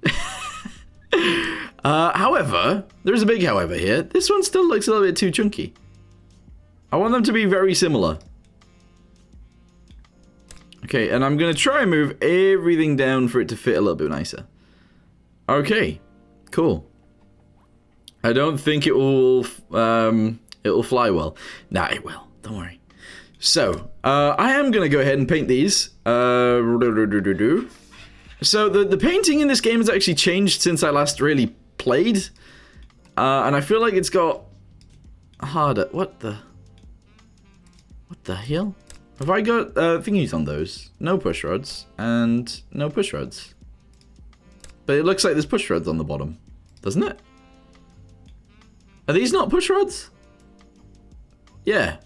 However, there's a big however here. This one still looks a little bit too chunky. I want them to be very similar. Okay, and I'm going to try and move everything down for it to fit a little bit nicer. Okay, cool. I don't think it will fly well. Nah, it will. Don't worry. So, I am going to go ahead and paint these. So, the painting in this game has actually changed since I last really played. And I feel like it's got harder. What the hell? Have I got thingies on those? No push rods and no push rods. But it looks like there's push rods on the bottom, doesn't it? Are these not push rods? Yeah.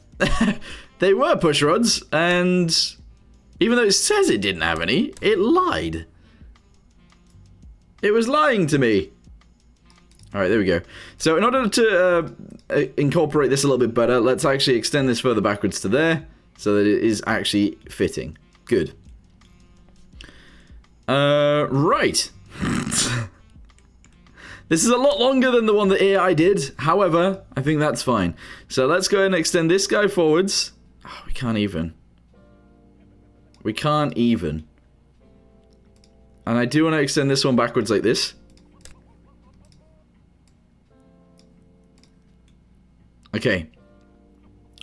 They were push rods, and even though it says it didn't have any, it lied. It was lying to me. Alright, there we go. So in order to incorporate this a little bit better, let's actually extend this further backwards to there, so that it is actually fitting. Good. Right. This is a lot longer than the one that AI did. However, I think that's fine. So let's go ahead and extend this guy forwards. Oh, we can't even. We can't even. And I do want to extend this one backwards like this. Okay.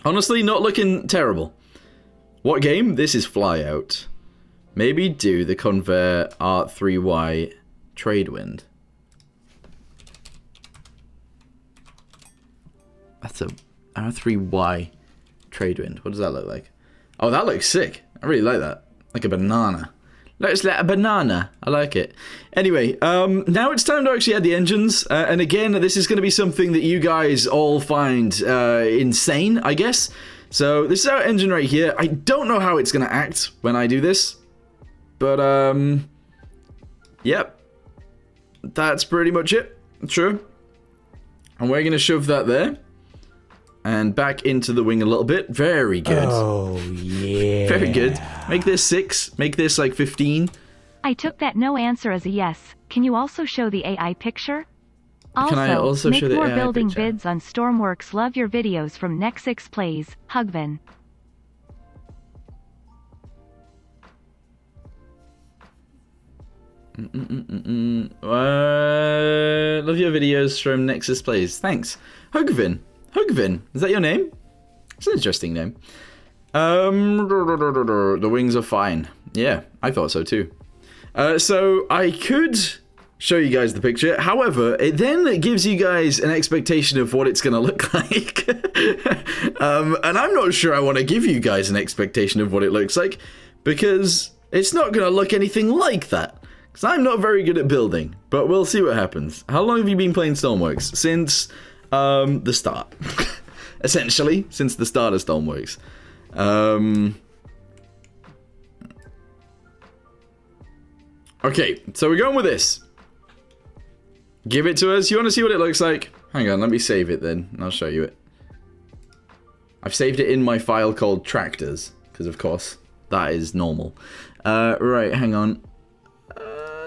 Honestly, not looking terrible. What game? This is Flyout. Maybe do the Convair R3Y Tradewind. That's a R3Y Tradewind. What does that look like? Oh, that looks sick. I really like that. Like a banana. Looks like a banana. I like it. Anyway, now it's time to actually add the engines. And again, this is going to be something that you guys all find insane, I guess. So this is our engine right here. I don't know how it's going to act when I do this. But, yep. That's pretty much it. True. And we're going to shove that there. And back into the wing a little bit. Very good. Oh, yeah. Very good. Make this 6. Make this like 15. I took that no answer as a yes. Can you also show the AI picture? Also, Can I also make show the more AI building picture? vids on Stormworks. Love your videos from Nexix Plays. Hugvin. Love your videos from Nexus Plays. Thanks. Hugvin. Hugvin. Is that your name? It's an interesting name. The wings are fine. Yeah, I thought so too. So I could show you guys the picture. However, it then gives you guys an expectation of what it's going to look like. And I'm not sure I want to give you guys an expectation of what it looks like, because it's not going to look anything like that. Because I'm not very good at building, but we'll see what happens. How long have you been playing Stormworks? Since the start. Essentially, since the start of Stormworks. Okay, so we're going with this. Give it to us. You want to see what it looks like? Hang on, let me save it then, and I'll show you it. I've saved it in my file called Tractors, because of course, that is normal. Right, hang on.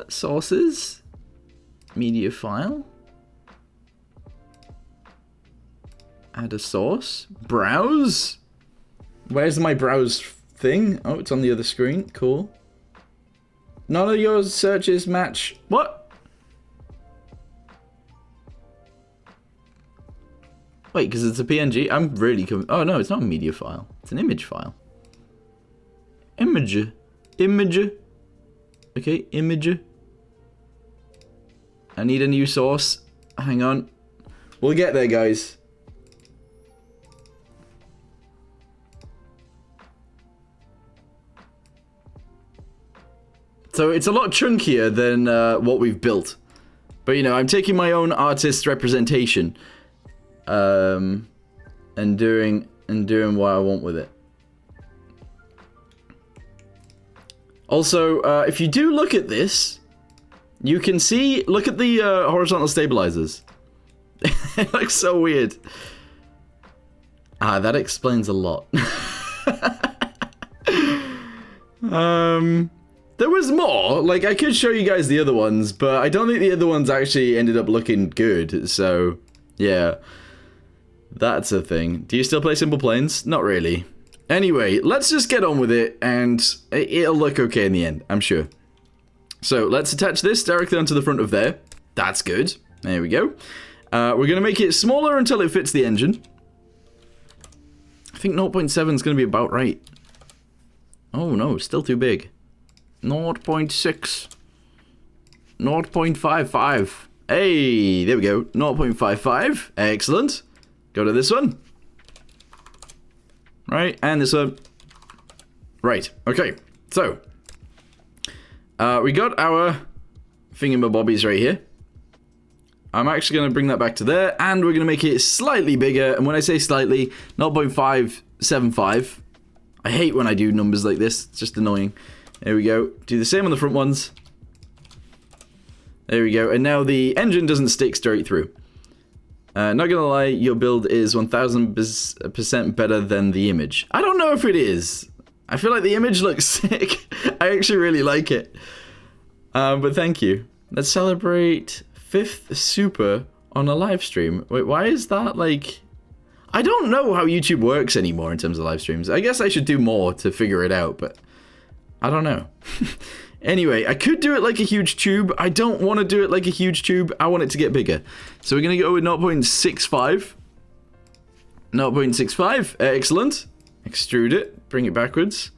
Sources. Media file. Add a source. Browse. Where's my browse thing? Oh, it's on the other screen. Cool. None of your searches match. What? Wait, because it's a PNG? I'm really... Oh, no, it's not a media file. It's an image file. Image. Image. Okay, image. I need a new source. Hang on. We'll get there, guys. So it's a lot chunkier than what we've built. But, you know, I'm taking my own artist representation. And doing what I want with it. Also, if you do look at this, you can see, look at the horizontal stabilizers. It looks so weird. Ah, that explains a lot. There was more. Like, I could show you guys the other ones, but I don't think the other ones actually ended up looking good. So, yeah. That's a thing. Do you still play Simple Planes? Not really. Anyway, let's just get on with it, and it'll look okay in the end, I'm sure. So, let's attach this directly onto the front of there. That's good. There we go. We're going to make it smaller until it fits the engine. I think 0.7 is going to be about right. Oh no, still too big. 0.6. 0.55. Hey, there we go. 0.55. Excellent. Go to this one. Right, and this one. Right, okay. So, we got our thingamabobbies right here. I'm actually going to bring that back to there, and we're going to make it slightly bigger. And when I say slightly, 0.575. I hate when I do numbers like this. It's just annoying. There we go. Do the same on the front ones. There we go. And now the engine doesn't stick straight through. Not gonna lie, your build is 1000% better than the image. I don't know if it is. I feel like the image looks sick. I actually really like it. But thank you. Let's celebrate 5th Super on a live stream. Wait, why is that like... I don't know how YouTube works anymore in terms of live streams. I guess I should do more to figure it out, but I don't know. Anyway, I could do it like a huge tube. I don't want to do it like a huge tube. I want it to get bigger. So we're going to go with 0.65. 0.65. Excellent. Extrude it. Bring it backwards.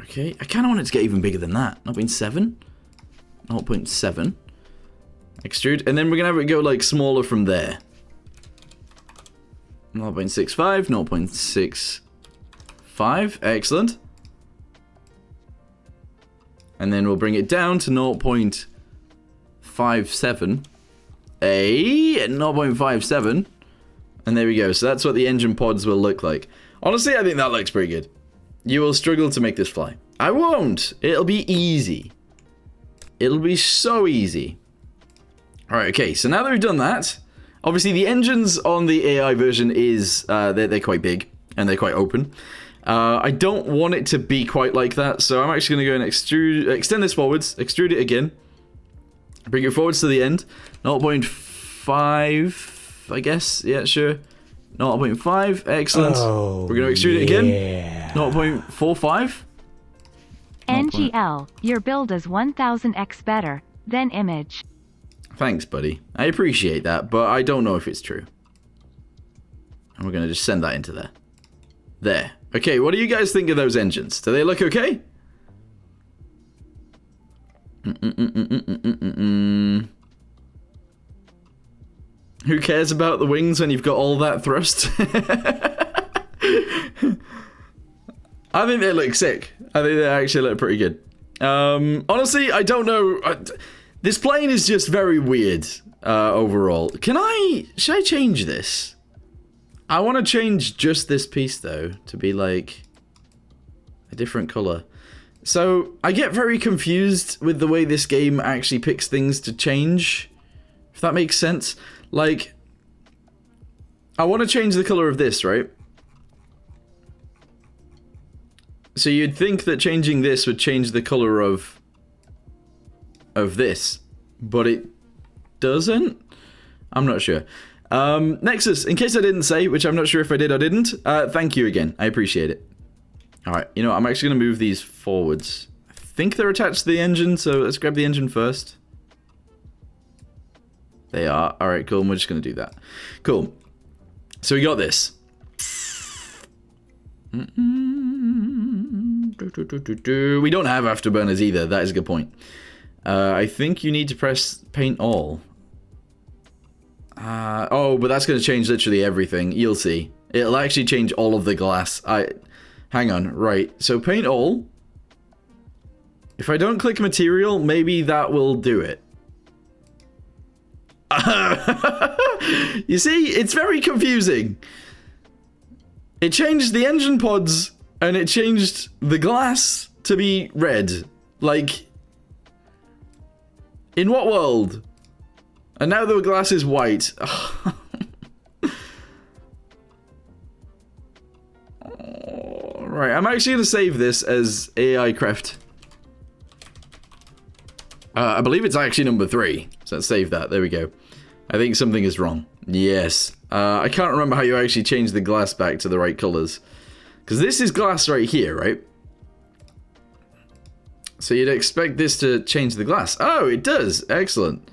Okay. I kind of want it to get even bigger than that. 0.7. 0.7. Extrude. And then we're going to have it go like smaller from there. 0.65. 0.65. 0.5. Excellent. And then we'll bring it down to 0.57. 0.57. And there we go. So that's what the engine pods will look like. Honestly, I think that looks pretty good. You will struggle to make this fly. I won't. It'll be easy. It'll be so easy. Alright, okay. So now that we've done that, obviously the engines on the AI version is, they're quite big. And they're quite open. I don't want it to be quite like that. So I'm actually going to go and extend this forwards. Extrude it again. Bring it forwards to the end. 0.5, I guess. Yeah, sure. 0.5. Excellent. Oh, we're going to extrude it again. Yeah. 0.45. NGL, your build is 1000x better than image. Thanks, buddy. I appreciate that, but I don't know if it's true. And we're going to just send that into there. There. Okay, what do you guys think of those engines? Do they look okay? Who cares about the wings when you've got all that thrust? I think they look sick. I think they actually look pretty good. Honestly, I don't know. This plane is just very weird overall. Should I change this? I want to change just this piece though to be like a different color. So I get very confused with the way this game actually picks things to change. If that makes sense. Like, I want to change the color of this, right? So you'd think that changing this would change the color of this, but it doesn't? I'm not sure. Nexus, in case I didn't say, which I'm not sure if I did or didn't, thank you again. I appreciate it. Alright, you know, I'm actually going to move these forwards. I think they're attached to the engine, so let's grab the engine first. They are. Alright, cool. And we're just going to do that. Cool. So we got this. We don't have afterburners either. That is a good point. I think you need to press paint all. Oh, but that's going to change literally everything. You'll see. It'll actually change all of the glass. Hang on. Right. So paint all. If I don't click material, maybe that will do it. You see, it's very confusing. It changed the engine pods and it changed the glass to be red. Like, in what world? And now the glass is white. Right, I'm actually going to save this as AI Craft. I believe it's actually number 3. So let's save that. There we go. I think something is wrong. Yes. I can't remember how you actually change the glass back to the right colors. Because this is glass right here, right? So you'd expect this to change the glass. Oh, it does. Excellent.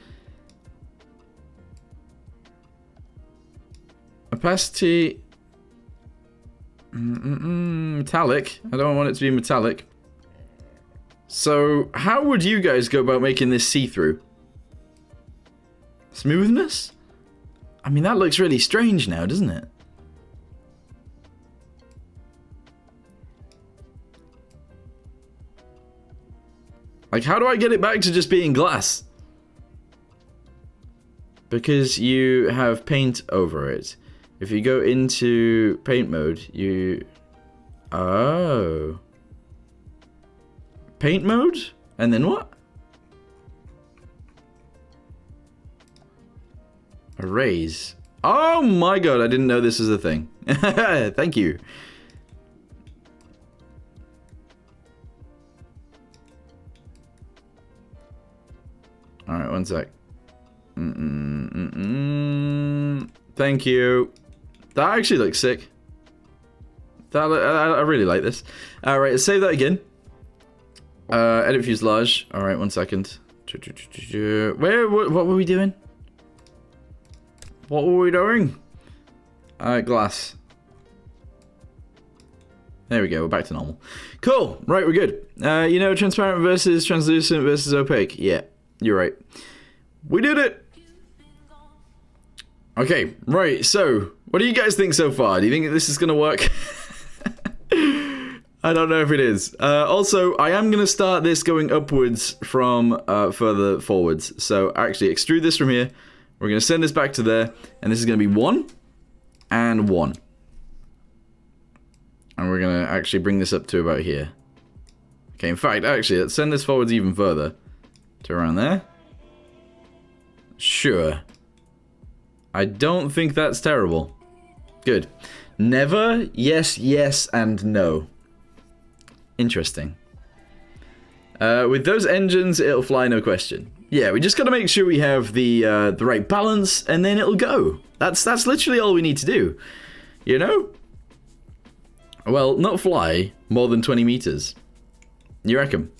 Opacity. Metallic. I don't want it to be metallic. So, how would you guys go about making this see-through? Smoothness? I mean, that looks really strange now, doesn't it? Like, how do I get it back to just being glass? Because you have paint over it. If you go into paint mode, you... Oh... Paint mode? And then what? Erase. Oh my god, I didn't know this was a thing. Thank you. Alright, one sec. Thank you. That actually looks sick. I really like this. Alright, let's save that again. Edit fuselage. Alright, one second. What were we doing? What were we doing? Glass. There we go, we're back to normal. Cool, right, we're good. You know, transparent versus translucent versus opaque. Yeah, you're right. We did it! Okay, right, so, what do you guys think so far? Do you think this is gonna work? I don't know if it is. Also, I am going to start this going upwards from further forwards. So actually extrude this from here. We're going to send this back to there. And this is going to be 1 and 1. And we're going to actually bring this up to about here. Okay, in fact, actually, let's send this forwards even further. To around there. Sure. I don't think that's terrible. Good. Never, yes, yes, and no. Interesting. With those engines, it'll fly, no question. Yeah, we just gotta make sure we have the right balance, and then it'll go. That's literally all we need to do. You know? Well, not fly more than 20 meters. You reckon?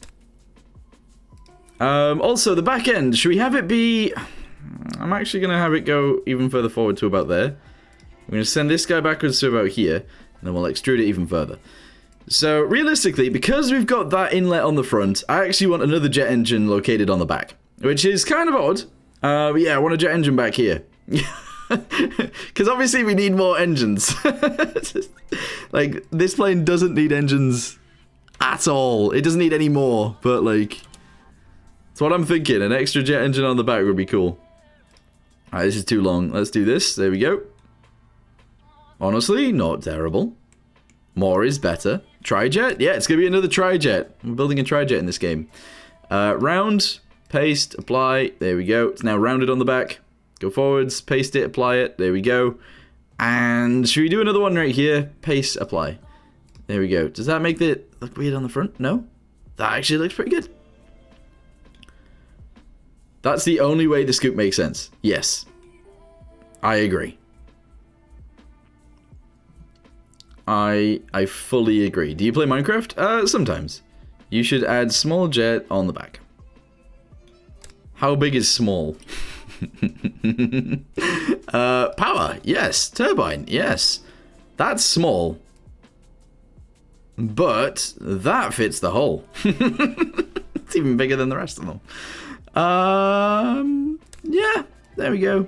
Also, the back end, should we have it be... I'm actually going to have it go even further forward to about there. We're going to send this guy backwards to about here, and then we'll extrude it even further. So, realistically, because we've got that inlet on the front, I actually want another jet engine located on the back, which is kind of odd. But yeah, I want a jet engine back here. Because obviously we need more engines. Like, this plane doesn't need engines at all. It doesn't need any more, but like... That's what I'm thinking. An extra jet engine on the back would be cool. Alright, this is too long. Let's do this. There we go. Honestly, not terrible. More is better. Tri-jet? Yeah, it's going to be another tri-jet. We're building a tri-jet in this game. Round, paste, apply. There we go. It's now rounded on the back. Go forwards, paste it, apply it. There we go. And should we do another one right here? Paste, apply. There we go. Does that make it look weird on the front? No? That actually looks pretty good. That's the only way the scoop makes sense. Yes. I agree. I fully agree. Do you play Minecraft? Sometimes. You should add small jet on the back. How big is small? Power. Yes. Turbine. Yes. That's small. But that fits the hole. It's even bigger than the rest of them. Yeah, there we go.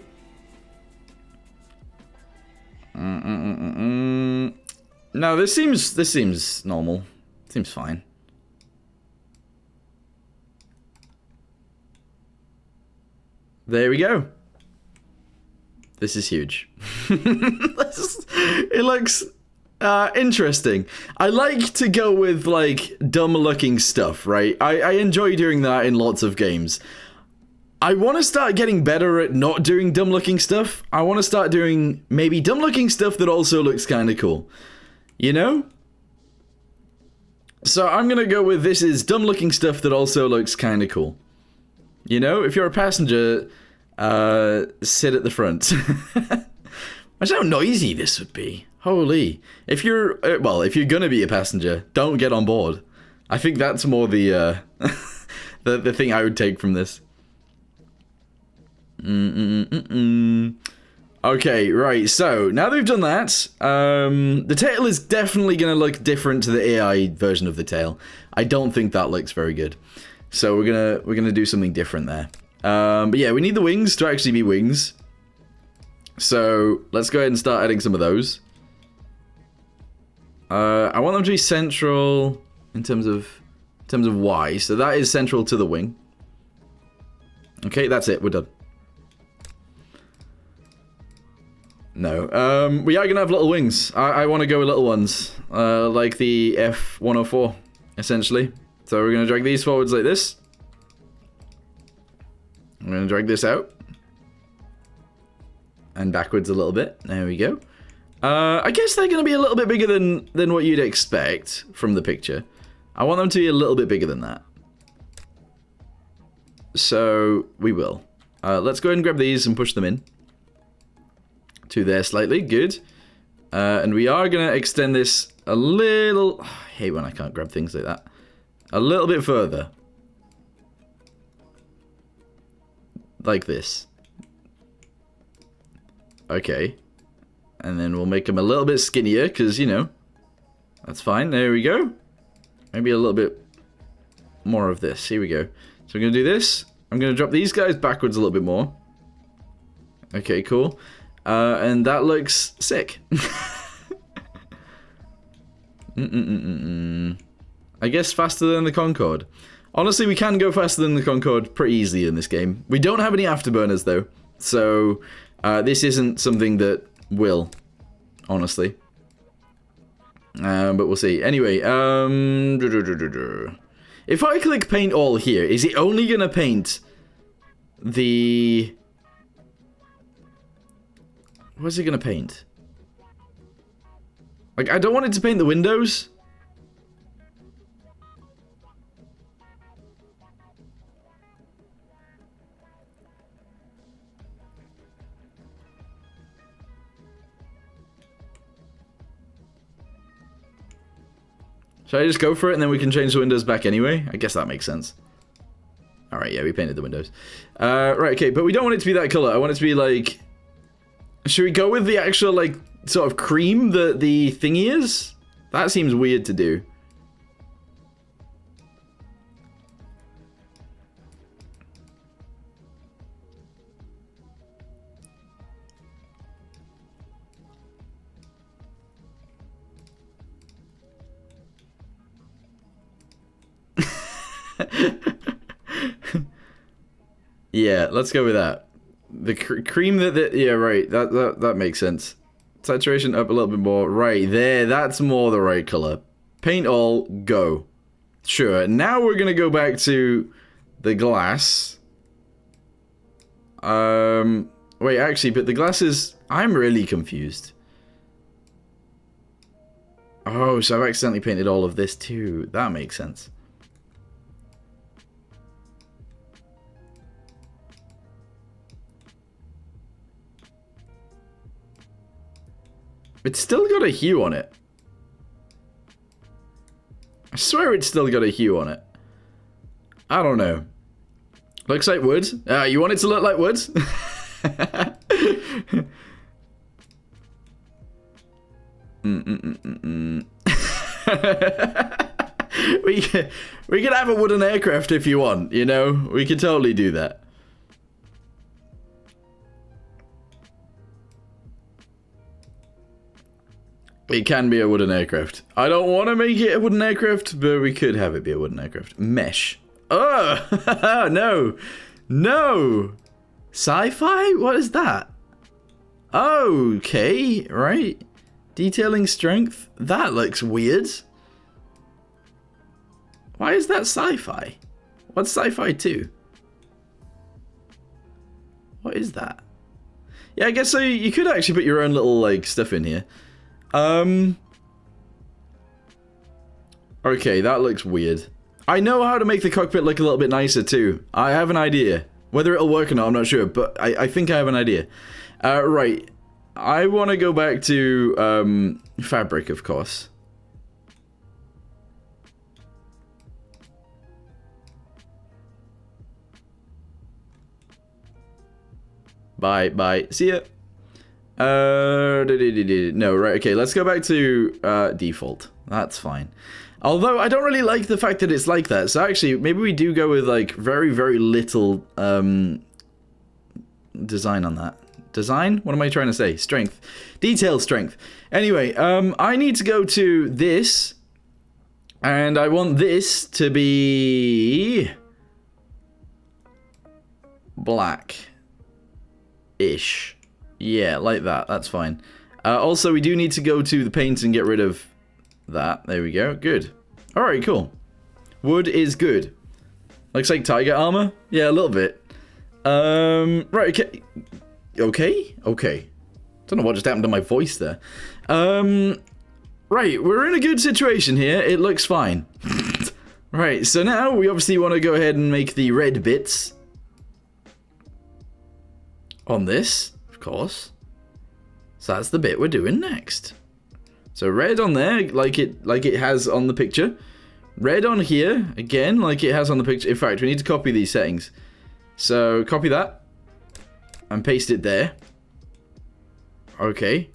No, this seems normal. Seems fine. There we go. This is huge. It looks interesting. I like to go with like dumb looking stuff, right? I enjoy doing that in lots of games. I want to start getting better at not doing dumb looking stuff. I want to start doing maybe dumb looking stuff that also looks kind of cool. You know? So I'm going to go with this is dumb looking stuff that also looks kind of cool. You know, if you're a passenger, sit at the front. Imagine how noisy this would be. Holy. If you're, well, if you're going to be a passenger, don't get on board. I think that's more the, the thing I would take from this. Okay, right, so now that we've done that, the tail is definitely going to look different to the AI version of the tail. I don't think that looks very good. So we're gonna do something different there. But yeah, we need the wings to actually be wings. So let's go ahead and start adding some of those. I want them to be central in terms of Y. So that is central to the wing. Okay, that's it. We're done. No. We are gonna have little wings. I want to go with little ones, like the F-104, essentially. So we're gonna drag these forwards like this. I'm gonna drag this out. And backwards a little bit. There we go. I guess they're gonna be a little bit bigger than what you'd expect from the picture. I want them to be a little bit bigger than that. So we will. Let's go ahead and grab these and push them in. To there slightly, good. And we are gonna extend this a little. I hate when I can't grab things like that. A little bit further. Like this. Okay. And then we'll make them a little bit skinnier, because, you know, that's fine. There we go. Maybe a little bit more of this. Here we go. So I'm going to do this. I'm going to drop these guys backwards a little bit more. Okay, cool. And that looks sick. I guess faster than the Concorde. Honestly, we can go faster than the Concorde pretty easily in this game. We don't have any afterburners, though. So, this isn't something that will, honestly. But we'll see. Anyway, if I click paint all here, is it only going to paint the... What's it going to paint? Like, I don't want it to paint the windows. Should I just go for it and then we can change the windows back anyway? I guess that makes sense. Alright, yeah, we painted the windows. Right, okay, but we don't want it to be that color. I want it to be like... Should we go with the actual, like, sort of cream that the thingy is? That seems weird to do. Yeah, let's go with that. The cream that yeah, right. That makes sense. Saturation up a little bit more. Right there, that's more the right color. Paint all, go. Sure. Now we're gonna go back to the glass. Wait, actually, but the glass is... I'm really confused. Oh, so I've accidentally painted all of this too. That makes sense. It's still got a hue on it. I swear it's still got a hue on it. I don't know. Looks like wood. You want it to look like wood? We could have a wooden aircraft if you want, you know? We could totally do that. It can be a wooden aircraft. I don't want to make it a wooden aircraft, but we could have it be a wooden aircraft. Mesh. Oh, no. No. Sci-fi? What is that? Okay, right. Detailing strength. That looks weird. Why is that sci-fi? What's sci-fi 2? What is that? Yeah, I guess so you could actually put your own little, like, stuff in here. Okay, that looks weird. I know how to make the cockpit look a little bit nicer too. I have an idea. Whether it'll work or not, I'm not sure, but I think I have an idea. Right. I want to go back to, fabric, of course. Bye. See ya. No, right, okay, let's go back to default. That's fine. Although, I don't really like the fact that it's like that. So actually, maybe we do go with, like, very, very little design on that. Design? What am I trying to say? Strength. Detail strength. Anyway, I need to go to this. And I want this to be... black-ish. Yeah, like that. That's fine. Also, we do need to go to the paint and get rid of that. There we go. Good. Alright, cool. Wood is good. Looks like tiger armor? Yeah, a little bit. Right, okay. Okay. Don't know what just happened to my voice there. Right, we're in a good situation here. It looks fine. Right, so now we obviously want to go ahead and make the red bits on this. Of course. So that's the bit we're doing next. So red on there, like it has on the picture. Red on here, again, like it has on the picture. In fact, we need to copy these settings. So copy that. And paste it there. Okay.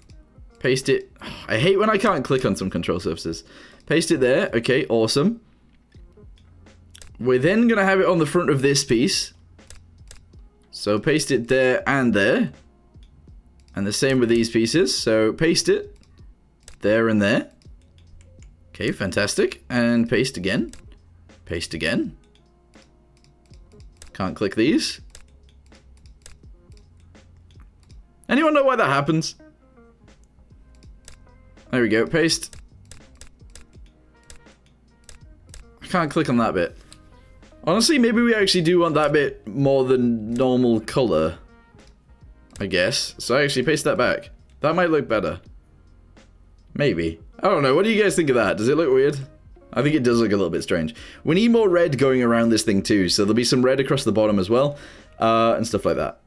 Paste it. I hate when I can't click on some control surfaces. Paste it there. Okay, awesome. We're then going to have it on the front of this piece. So paste it there and there. And the same with these pieces. So paste it there and there. Okay, fantastic. And paste again. Paste again. Can't click these. Anyone know why that happens? There we go, paste. I can't click on that bit. Honestly, maybe we actually do want that bit more than normal color. I guess. So actually paste that back. That might look better. Maybe. I don't know. What do you guys think of that? Does it look weird? I think it does look a little bit strange. We need more red going around this thing too, so there'll be some red across the bottom as well, and stuff like that.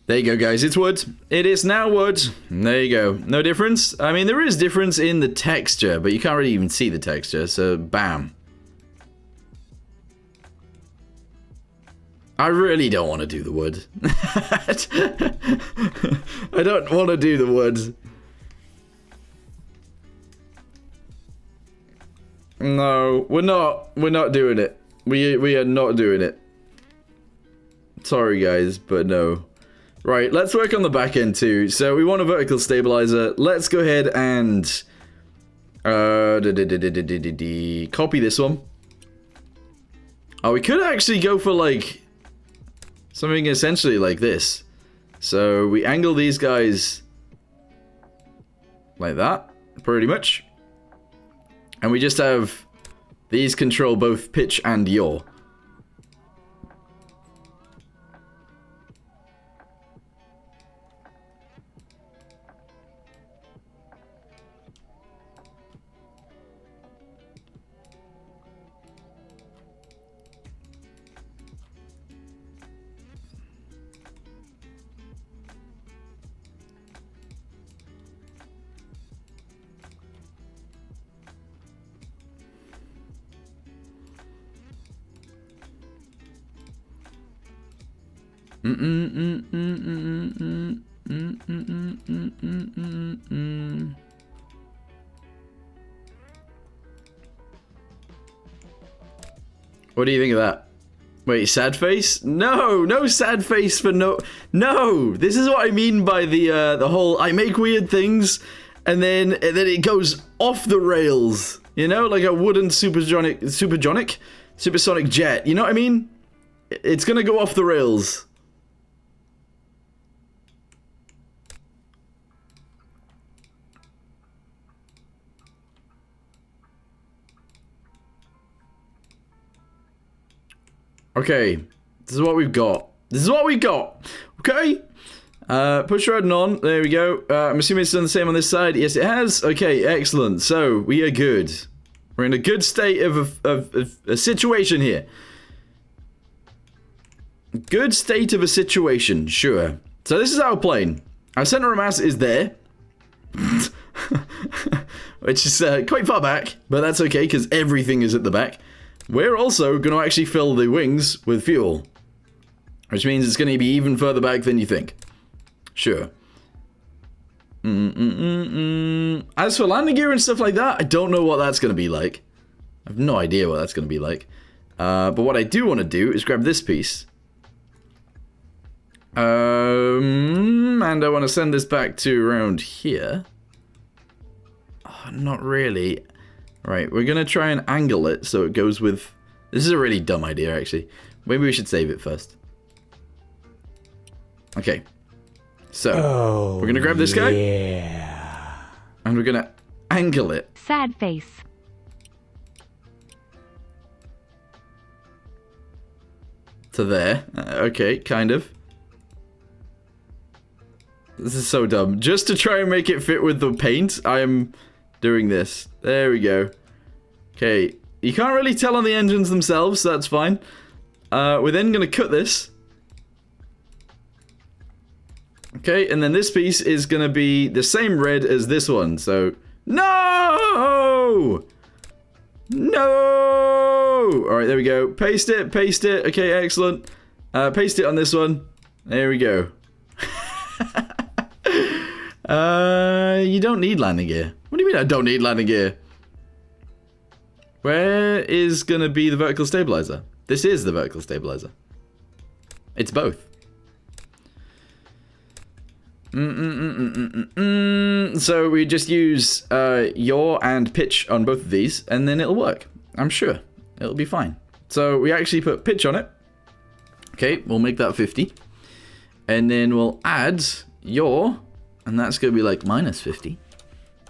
There you go, guys. It's wood. It is now wood. There you go. No difference? I mean, there is difference in the texture, but you can't really even see the texture, so bam. I really don't want to do the wood. I don't want to do the wood. No, we're not doing it. We are not doing it. Sorry, guys, but no. Right, let's work on the back end too. So we want a vertical stabilizer. Let's go ahead and copy this one. Oh, we could actually go for like something essentially like this. So we angle these guys like that, pretty much. And we just have these control both pitch and yaw. What do you think of that? Wait, sad face? No, no sad face for no. This is what I mean by the whole I make weird things and then it goes off the rails. You know, like a wooden supersonic jet. You know what I mean? It's gonna go off the rails. Okay, this is what we've got. Okay. Push rodent on. There we go. I'm assuming it's done the same on this side. Yes, it has. Okay, excellent. So we are good. We're in a good state of a situation here. Good state of a situation, sure. So this is our plane. Our center of mass is there. Which is quite far back, but that's okay because everything is at the back. We're also going to actually fill the wings with fuel. Which means it's going to be even further back than you think. Sure. As for landing gear and stuff like that, I don't know what that's going to be like. I have no idea what that's going to be like. But what I do want to do is grab this piece. And I want to send this back to around here. Oh, not really. Right, we're going to try and angle it so it goes with... This is a really dumb idea, actually. Maybe we should save it first. Okay. So, we're going to grab this guy. Yeah. And we're going to angle it. Sad face. To there. Okay, kind of. This is so dumb. Just to try and make it fit with the paint, I am doing this. There we go. Okay. You can't really tell on the engines themselves, so that's fine. We're then going to cut this. Okay, and then this piece is going to be the same red as this one. So, no! No! All right, there we go. Paste it, paste it. Okay, excellent. Paste it on this one. There we go. You don't need landing gear. What do you mean I don't need landing gear? Where is going to be the vertical stabilizer? This is the vertical stabilizer. It's both. So we just use yaw and pitch on both of these, and then it'll work. I'm sure. It'll be fine. So we actually put pitch on it. Okay, we'll make that 50. And then we'll add yaw, and that's going to be like minus 50.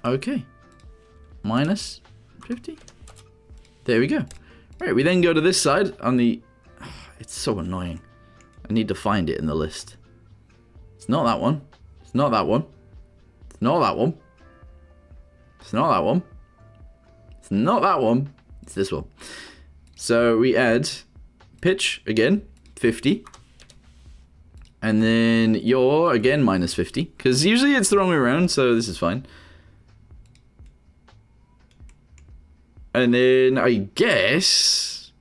Okay. Minus 50. There we go. Right, we then go to this side on the... It's so annoying. I need to find it in the list. It's not that one. It's not that one. It's not that one. It's not that one. It's not that one. It's this one. So we add pitch again, 50. And then yaw again, minus 50. Because usually it's the wrong way around, so this is fine. And then I guess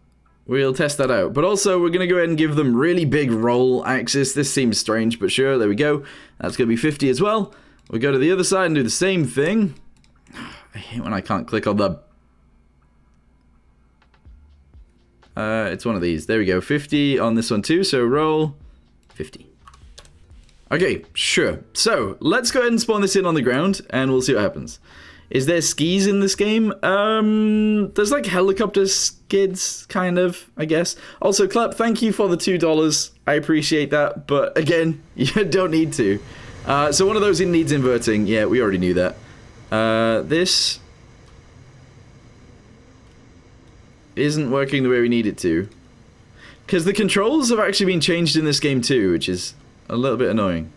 we'll test that out. But also we're going to go ahead and give them really big roll axis. This seems strange, but sure, there we go. That's going to be 50 as well. We'll go to the other side and do the same thing. I hate when I can't click on the... it's one of these. There we go. 50 on this one too. So roll 50. Okay, sure. So let's go ahead and spawn this in on the ground and we'll see what happens. Is there skis in this game? There's like helicopter skids, kind of, I guess. Also, Clap, thank you for the $2. I appreciate that, but again, you don't need to. So one of those needs inverting. Yeah, we already knew that. This isn't working the way we need it to. Because the controls have actually been changed in this game too, which is a little bit annoying.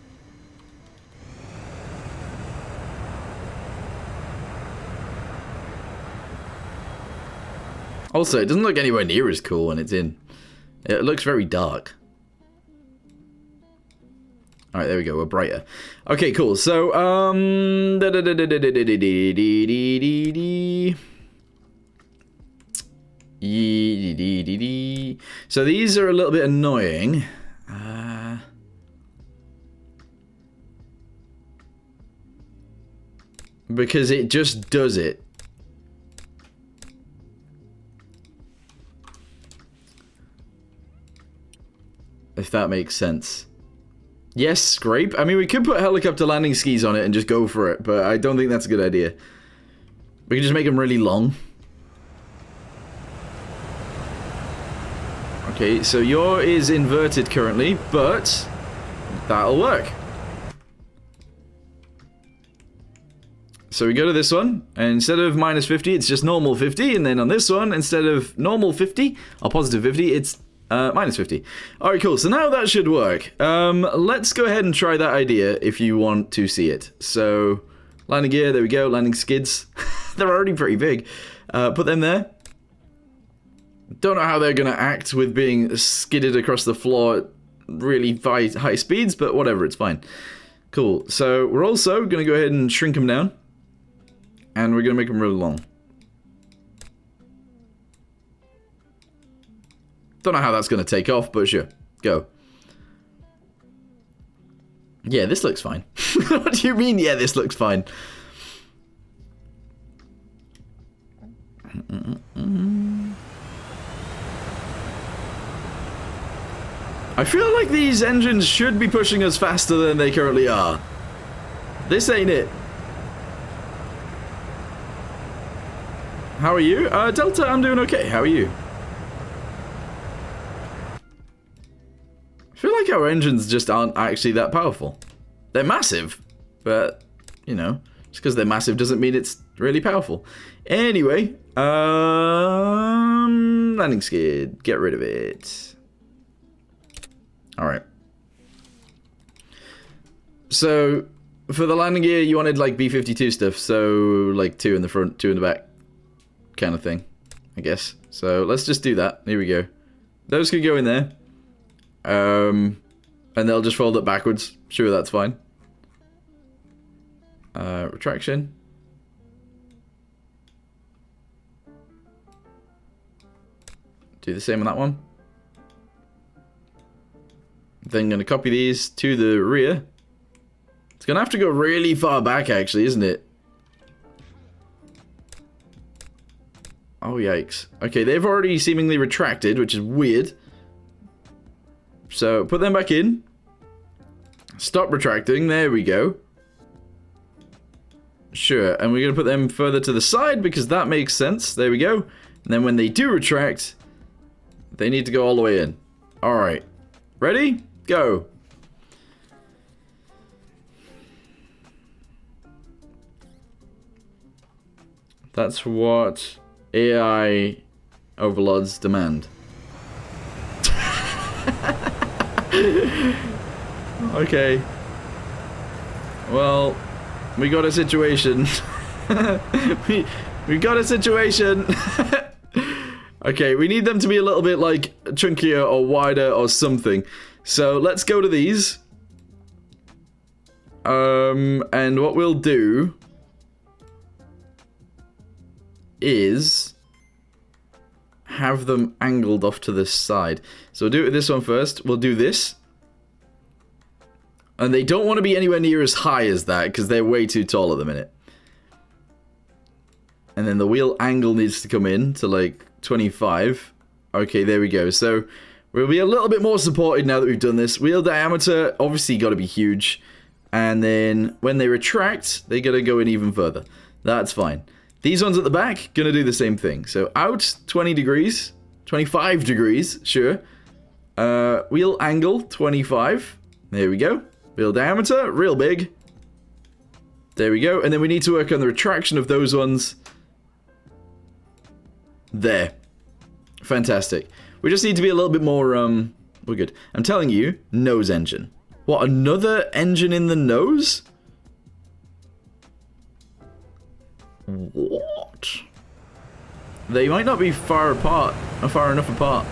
Also, it doesn't look anywhere near as cool when it's in. It looks very dark. Alright, there we go, we're brighter. Okay, cool, so, so these are a little bit annoying. Because it just does it. If that makes sense. Yes, scrape. I mean, we could put helicopter landing skis on it and just go for it, but I don't think that's a good idea. We can just make them really long. Okay, so your is inverted currently, but that'll work. So we go to this one, and instead of minus 50, it's just normal 50, and then on this one, instead of normal 50, or positive 50, it's minus 50. Alright, cool. So now that should work. Let's go ahead and try that idea if you want to see it. So, landing gear, there we go. Landing skids. They're already pretty big. Put them there. Don't know how they're going to act with being skidded across the floor at really high speeds, but whatever, it's fine. Cool. So, we're also going to go ahead and shrink them down. And we're going to make them really long. Don't know how that's going to take off, but sure. Go. Yeah, this looks fine. What do you mean, yeah, this looks fine? I feel like these engines should be pushing us faster than they currently are. This ain't it. How are you? Delta, I'm doing okay. How are you? I feel like our engines just aren't actually that powerful. They're massive, but, you know, just because they're massive doesn't mean it's really powerful. Anyway, landing skid, get rid of it. Alright. So, for the landing gear, you wanted, like, B-52 stuff, so, like, 2 in the front, 2 in the back, kind of thing, I guess. So, let's just do that. Here we go. Those could go in there. And they'll just fold it backwards. Sure, that's fine. Retraction. Do the same on that one. Then going to copy these to the rear. It's going to have to go really far back, actually, isn't it? Oh, yikes. Okay, they've already seemingly retracted, which is weird. So, put them back in. Stop retracting. There we go. Sure, and we're going to put them further to the side because that makes sense. There we go. And then when they do retract, they need to go all the way in. Alright. Ready? Go. That's what AI overlords demand. Okay. Well, we got a situation. we got a situation. Okay, we need them to be a little bit like chunkier or wider or something. So let's go to these. And what we'll do is have them angled off to this side. So we'll do it with this one first. We'll do this. And they don't want to be anywhere near as high as that because they're way too tall at the minute. And then the wheel angle needs to come in to like 25. Okay, there we go. So we'll be a little bit more supported now that we've done this. Wheel diameter, obviously got to be huge. And then when they retract, they're going to go in even further. That's fine. These ones at the back, going to do the same thing. So out 20 degrees, 25 degrees, sure. Wheel angle, 25. There we go. Wheel diameter, real big. There we go. And then we need to work on the retraction of those ones. There. Fantastic. We just need to be a little bit more, we're good. I'm telling you, nose engine. What, another engine in the nose? What? They might not be far apart, or far enough apart.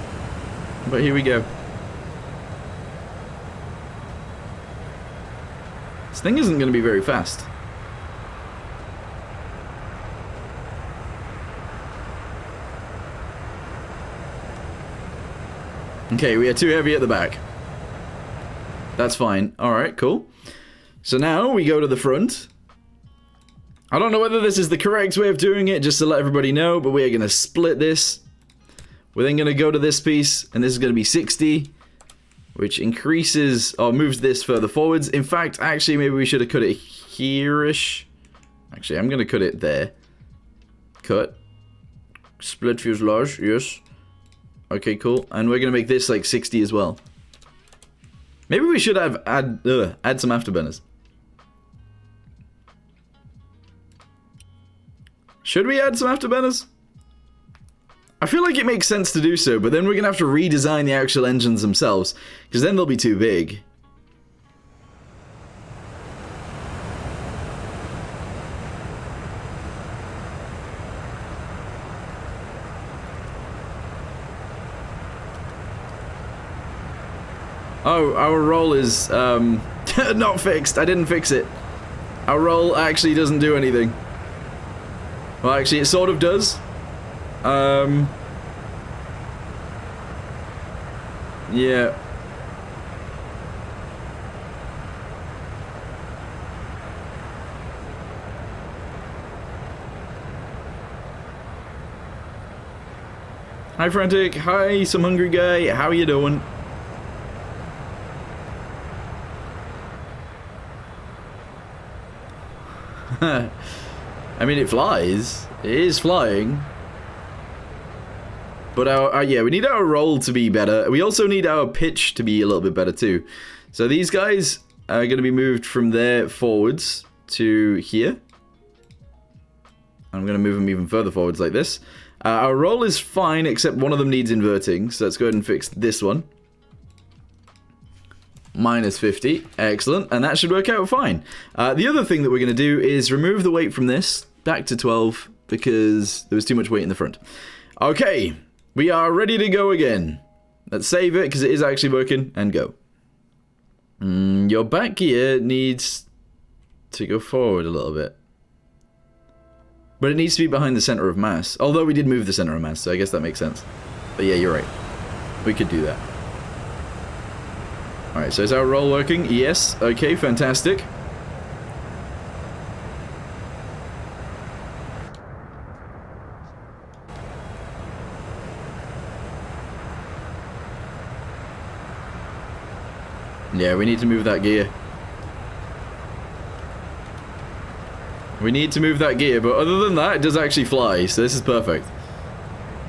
But here we go. This thing isn't going to be very fast. Okay, we are too heavy at the back. That's fine. Alright, cool. So now we go to the front. I don't know whether this is the correct way of doing it, just to let everybody know, but we are going to split this. We're then going to go to this piece, and this is going to be 60, which increases, or moves this further forwards. In fact, actually, maybe we should have cut it here-ish. Actually, I'm going to cut it there. Cut. Split fuselage, yes. Okay, cool. And we're going to make this like 60 as well. Maybe we should have add some afterburners. Should we add some afterburners? I feel like it makes sense to do so, but then we're going to have to redesign the actual engines themselves, because then they'll be too big. Oh, our roll is, not fixed. I didn't fix it. Our roll actually doesn't do anything. Well, actually, it sort of does. Yeah. Hi, Frantic. Hi, some hungry guy. How you doing? I mean, it flies. It is flying. But yeah, we need our roll to be better. We also need our pitch to be a little bit better too. So these guys are going to be moved from there forwards to here. I'm going to move them even further forwards like this. Our roll is fine, except one of them needs inverting. So let's go ahead and fix this one. Minus 50. Excellent. And that should work out fine. The other thing that we're going to do is remove the weight from this back to 12 because there was too much weight in the front. Okay. We are ready to go again. Let's save it because it is actually working and go. Your back gear needs to go forward a little bit. But it needs to be behind the center of mass. Although we did move the center of mass, so I guess that makes sense. But yeah, you're right. We could do that. Alright, so is our roll working? Yes. Okay, fantastic. Yeah, we need to move that gear. We need to move that gear, but other than that, it does actually fly, so this is perfect.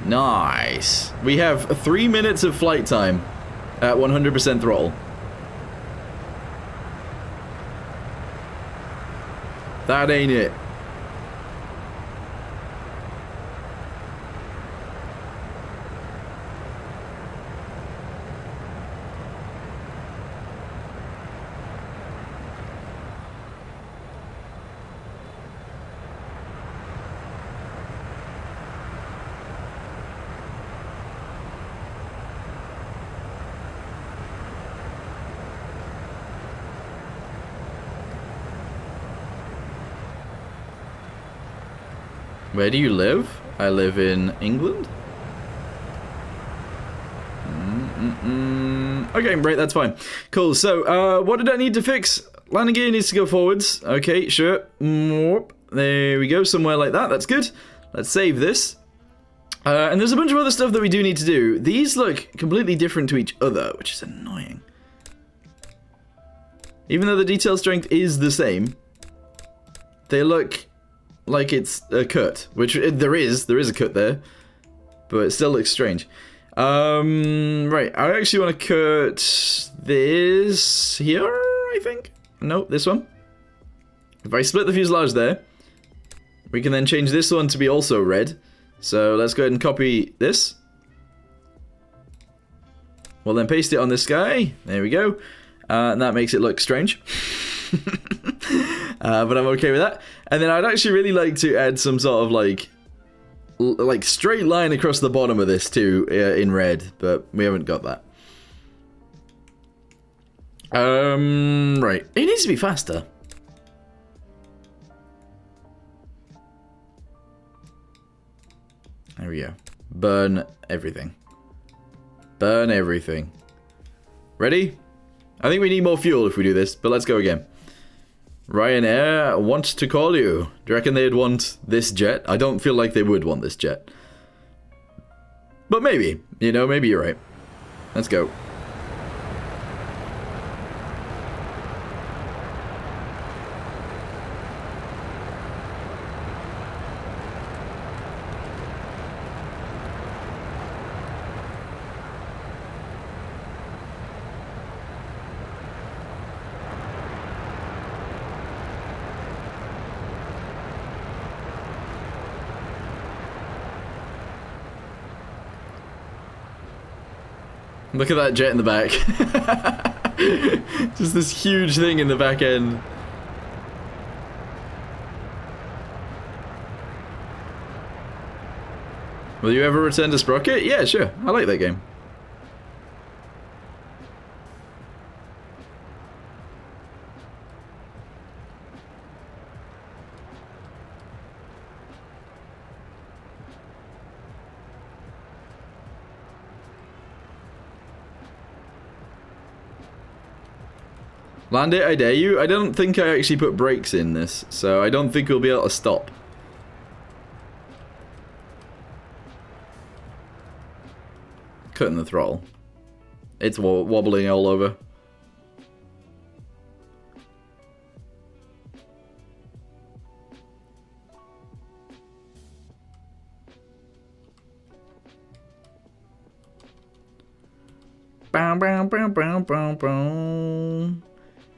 Nice. We have 3 minutes of flight time at 100% throttle. That ain't it. Where do you live? I live in England. Okay, right, that's fine. Cool, so, what did I need to fix? Landing gear needs to go forwards. Okay, sure. There we go, somewhere like that. That's good. Let's save this. And there's a bunch of other stuff that we do need to do. These look completely different to each other, which is annoying. Even though the detail strength is the same, they look like it's a cut, which there is a cut there, but it still looks strange. Right, I actually want to cut this here, I think. No, this one. If I split the fuselage there, we can then change this one to be also red. So let's go ahead and copy this. We'll then paste it on this guy. There we go. And that makes it look strange. But I'm okay with that. And then I'd actually really like to add some sort of like straight line across the bottom of this too, in red, but we haven't got that. Right. It needs to be faster. There we go. Burn everything. Burn everything. Ready? I think we need more fuel if we do this, but let's go again. Ryanair wants to call you. Do you reckon they'd want this jet? I don't feel like they would want this jet. But maybe. You know, maybe you're right. Let's go. Look at that jet in the back. Just this huge thing in the back end. Will you ever return to Sprocket? Yeah, sure. I like that game. Land it, I dare you. I don't think I actually put brakes in this, so I don't think we'll be able to stop. Cutting the throttle. It's wobbling all over. Bow, bow, bow, bow, bow, bow.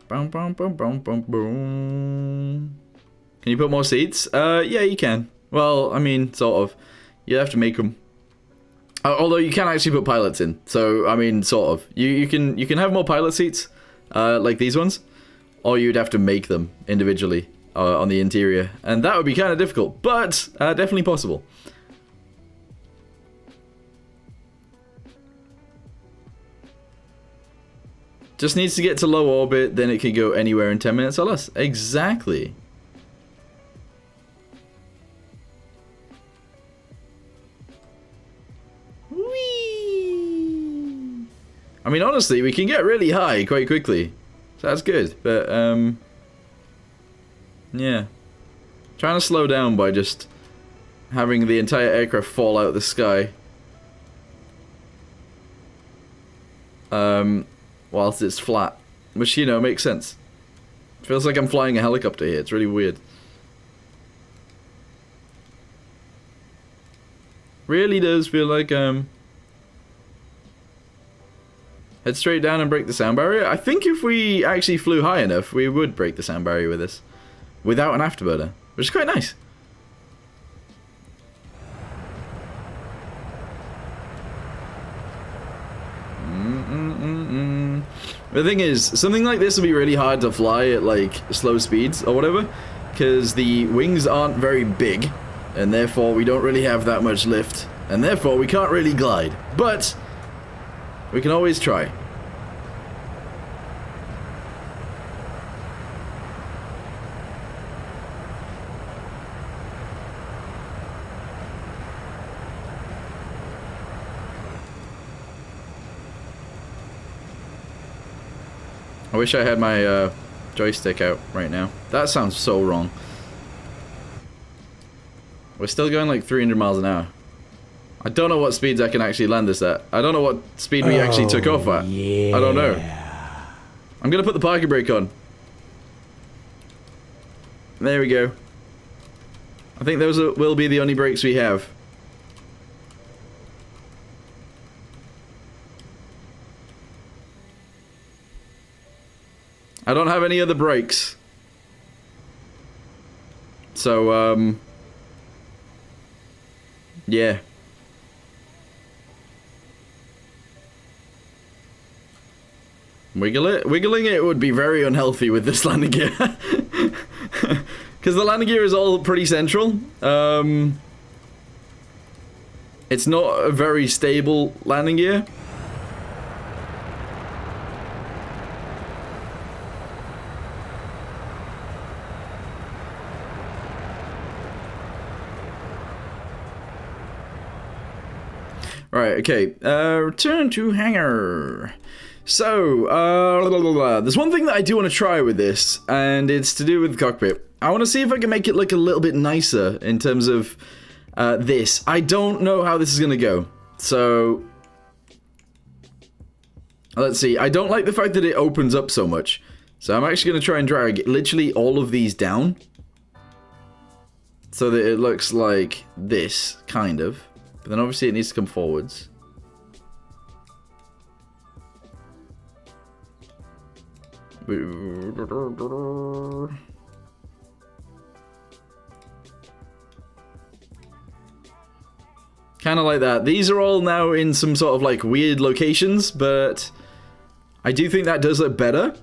Boom, boom, boom, boom, boom, boom. Can you put more seats? Yeah, you can. Well, I mean, sort of. You have to make them. Although you can actually put pilots in. So, I mean, sort of. You can have more pilot seats, like these ones, or you'd have to make them individually on the interior, and that would be kind of difficult, but definitely possible. Just needs to get to low orbit, then it can go anywhere in 10 minutes or less. Exactly. Whee! I mean, honestly, we can get really high quite quickly. So that's good, but, yeah. Trying to slow down by just having the entire aircraft fall out of the sky. Whilst it's flat. Which, you know, makes sense. Feels like I'm flying a helicopter here. It's really weird. Really does feel like, head straight down and break the sound barrier. I think if we actually flew high enough, we would break the sound barrier with this. Without an afterburner. Which is quite nice. The thing is, something like this will be really hard to fly at, like, slow speeds or whatever, because the wings aren't very big, and therefore we don't really have that much lift, and therefore we can't really glide. But we can always try. I wish I had my joystick out right now. That sounds so wrong. We're still going like 300 miles an hour. I don't know what speeds I can actually land this at. I don't know what speed we actually took off at. Yeah. I don't know. I'm gonna put the parking brake on. There we go. I think those will be the only brakes we have. I don't have any other brakes. So, yeah. Wiggling it would be very unhealthy with this landing gear. Because the landing gear is all pretty central. It's not a very stable landing gear. Right, okay, return to hangar. So, there's one thing that I do want to try with this, and it's to do with the cockpit. I want to see if I can make it look a little bit nicer in terms of this. I don't know how this is going to go, so let's see. I don't like the fact that it opens up so much, so I'm actually going to try and drag literally all of these down so that it looks like this, kind of. But then obviously it needs to come forwards. Kind of like that. These are all now in some sort of like weird locations, but I do think that does look better.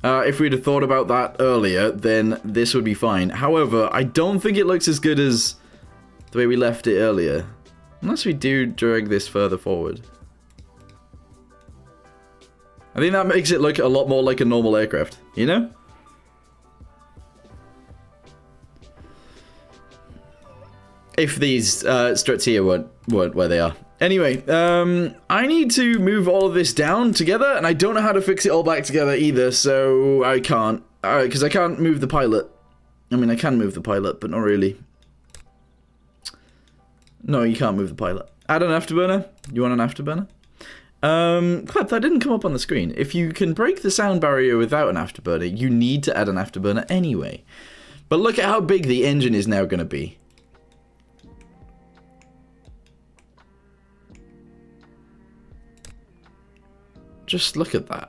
If we'd have thought about that earlier, then this would be fine. However, I don't think it looks as good as the way we left it earlier. Unless we do drag this further forward. I think that makes it look a lot more like a normal aircraft, you know? If these struts here weren't where they are. Anyway, I need to move all of this down together, and I don't know how to fix it all back together either, so I can't. Because I can't move the pilot. I mean, I can move the pilot, but not really. No, you can't move the pilot. Add an afterburner. You want an afterburner? Crap, that didn't come up on the screen. If you can break the sound barrier without an afterburner, you need to add an afterburner anyway. But look at how big the engine is now going to be. Just look at that.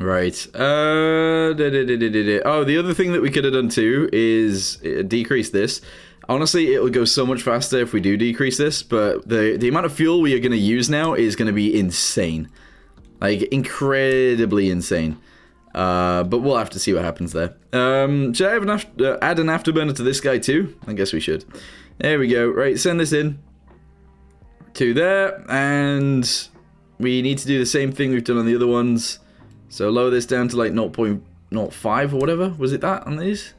Right. Oh, the other thing that we could have done too is decrease this. Honestly, it would go so much faster if we do decrease this, but the amount of fuel we are going to use now is going to be insane. Like, incredibly insane. But we'll have to see what happens there. Should I have add an afterburner to this guy too? I guess we should. There we go. Right, send this in to there, and we need to do the same thing we've done on the other ones. So lower this down to like 0.05 or whatever. Was it that on these?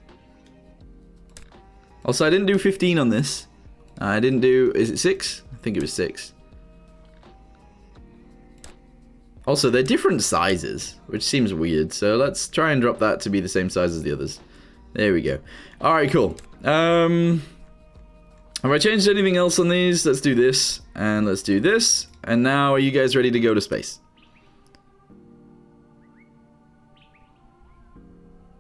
Also, I didn't do 15 on this. I didn't do... Is it 6? I think it was 6. Also, they're different sizes, which seems weird. So let's try and drop that to be the same size as the others. There we go. Alright, cool. Have I changed anything else on these? Let's do this. And let's do this. And now, are you guys ready to go to space?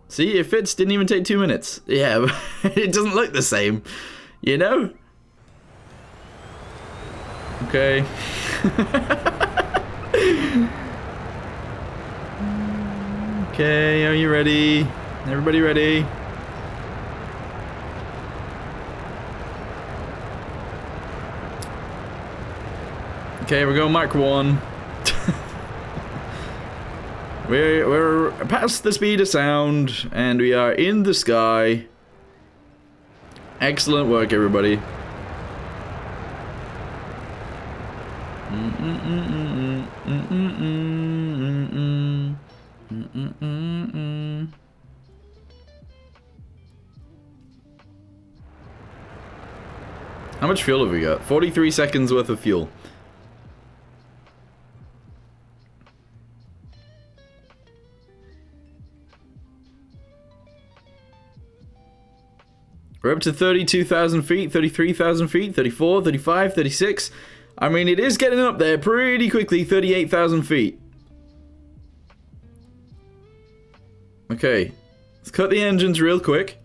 See, it fits. Didn't even take 2 minutes. Yeah, it doesn't look the same. You know? Okay. Okay, are you ready? Everybody ready? Okay, we're going Mach 1. We're past the speed of sound, and we are in the sky. Excellent work, everybody. How much fuel have we got? 43 seconds worth of fuel. We're up to 32,000 feet, 33,000 feet, 34, 35, 36. I mean, it is getting up there pretty quickly, 38,000 feet. Okay, let's cut the engines real quick.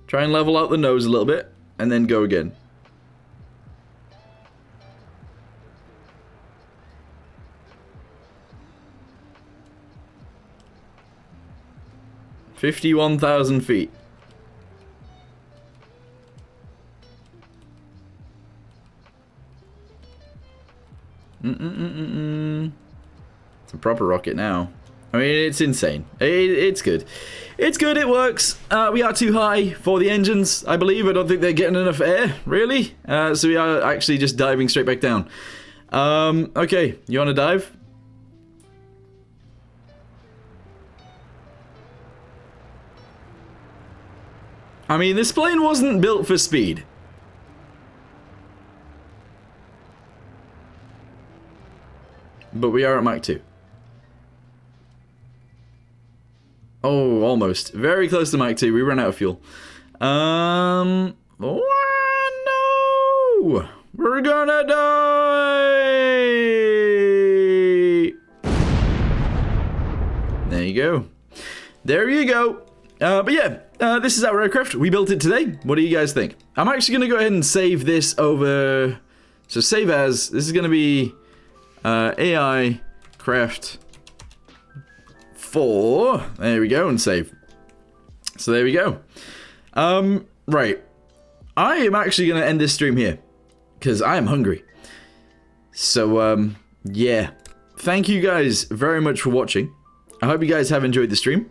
Try and level out the nose a little bit, and then go again. $51,000 feet. It's a proper rocket now. I mean, it's insane. It's good. It's good, it works. We are too high for the engines, I believe. I don't think they're getting enough air, really. So we are actually just diving straight back down. Okay, you want to dive? I mean, this plane wasn't built for speed. But we are at Mach 2. Oh, almost. Very close to Mach 2. We ran out of fuel. Oh, no! We're gonna die! There you go. There you go. But yeah, this is our aircraft. We built it today. What do you guys think? I'm actually going to go ahead and save this over... So save as. This is going to be... AI craft 4. There we go, and save. So there we go. Right. I am actually going to end this stream here, because I am hungry. So, yeah. Thank you guys very much for watching. I hope you guys have enjoyed the stream.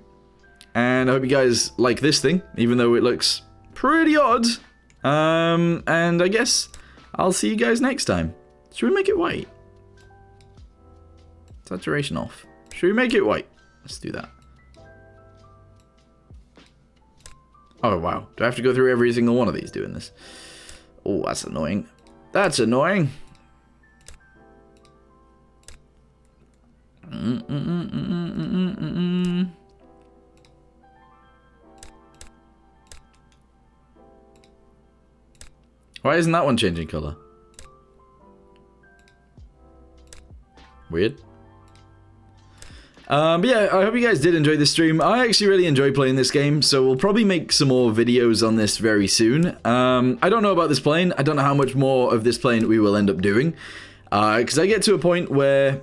And I hope you guys like this thing, even though it looks pretty odd. And I guess I'll see you guys next time. Should we make it white? Saturation off. Should we make it white? Let's do that. Oh, wow. Do I have to go through every single one of these doing this? Oh, that's annoying. That's annoying. Why isn't that one changing color? Weird. But yeah, I hope you guys did enjoy this stream. I actually really enjoy playing this game, so we'll probably make some more videos on this very soon. I don't know about this plane. I don't know how much more of this plane we will end up doing. Because I get to a point where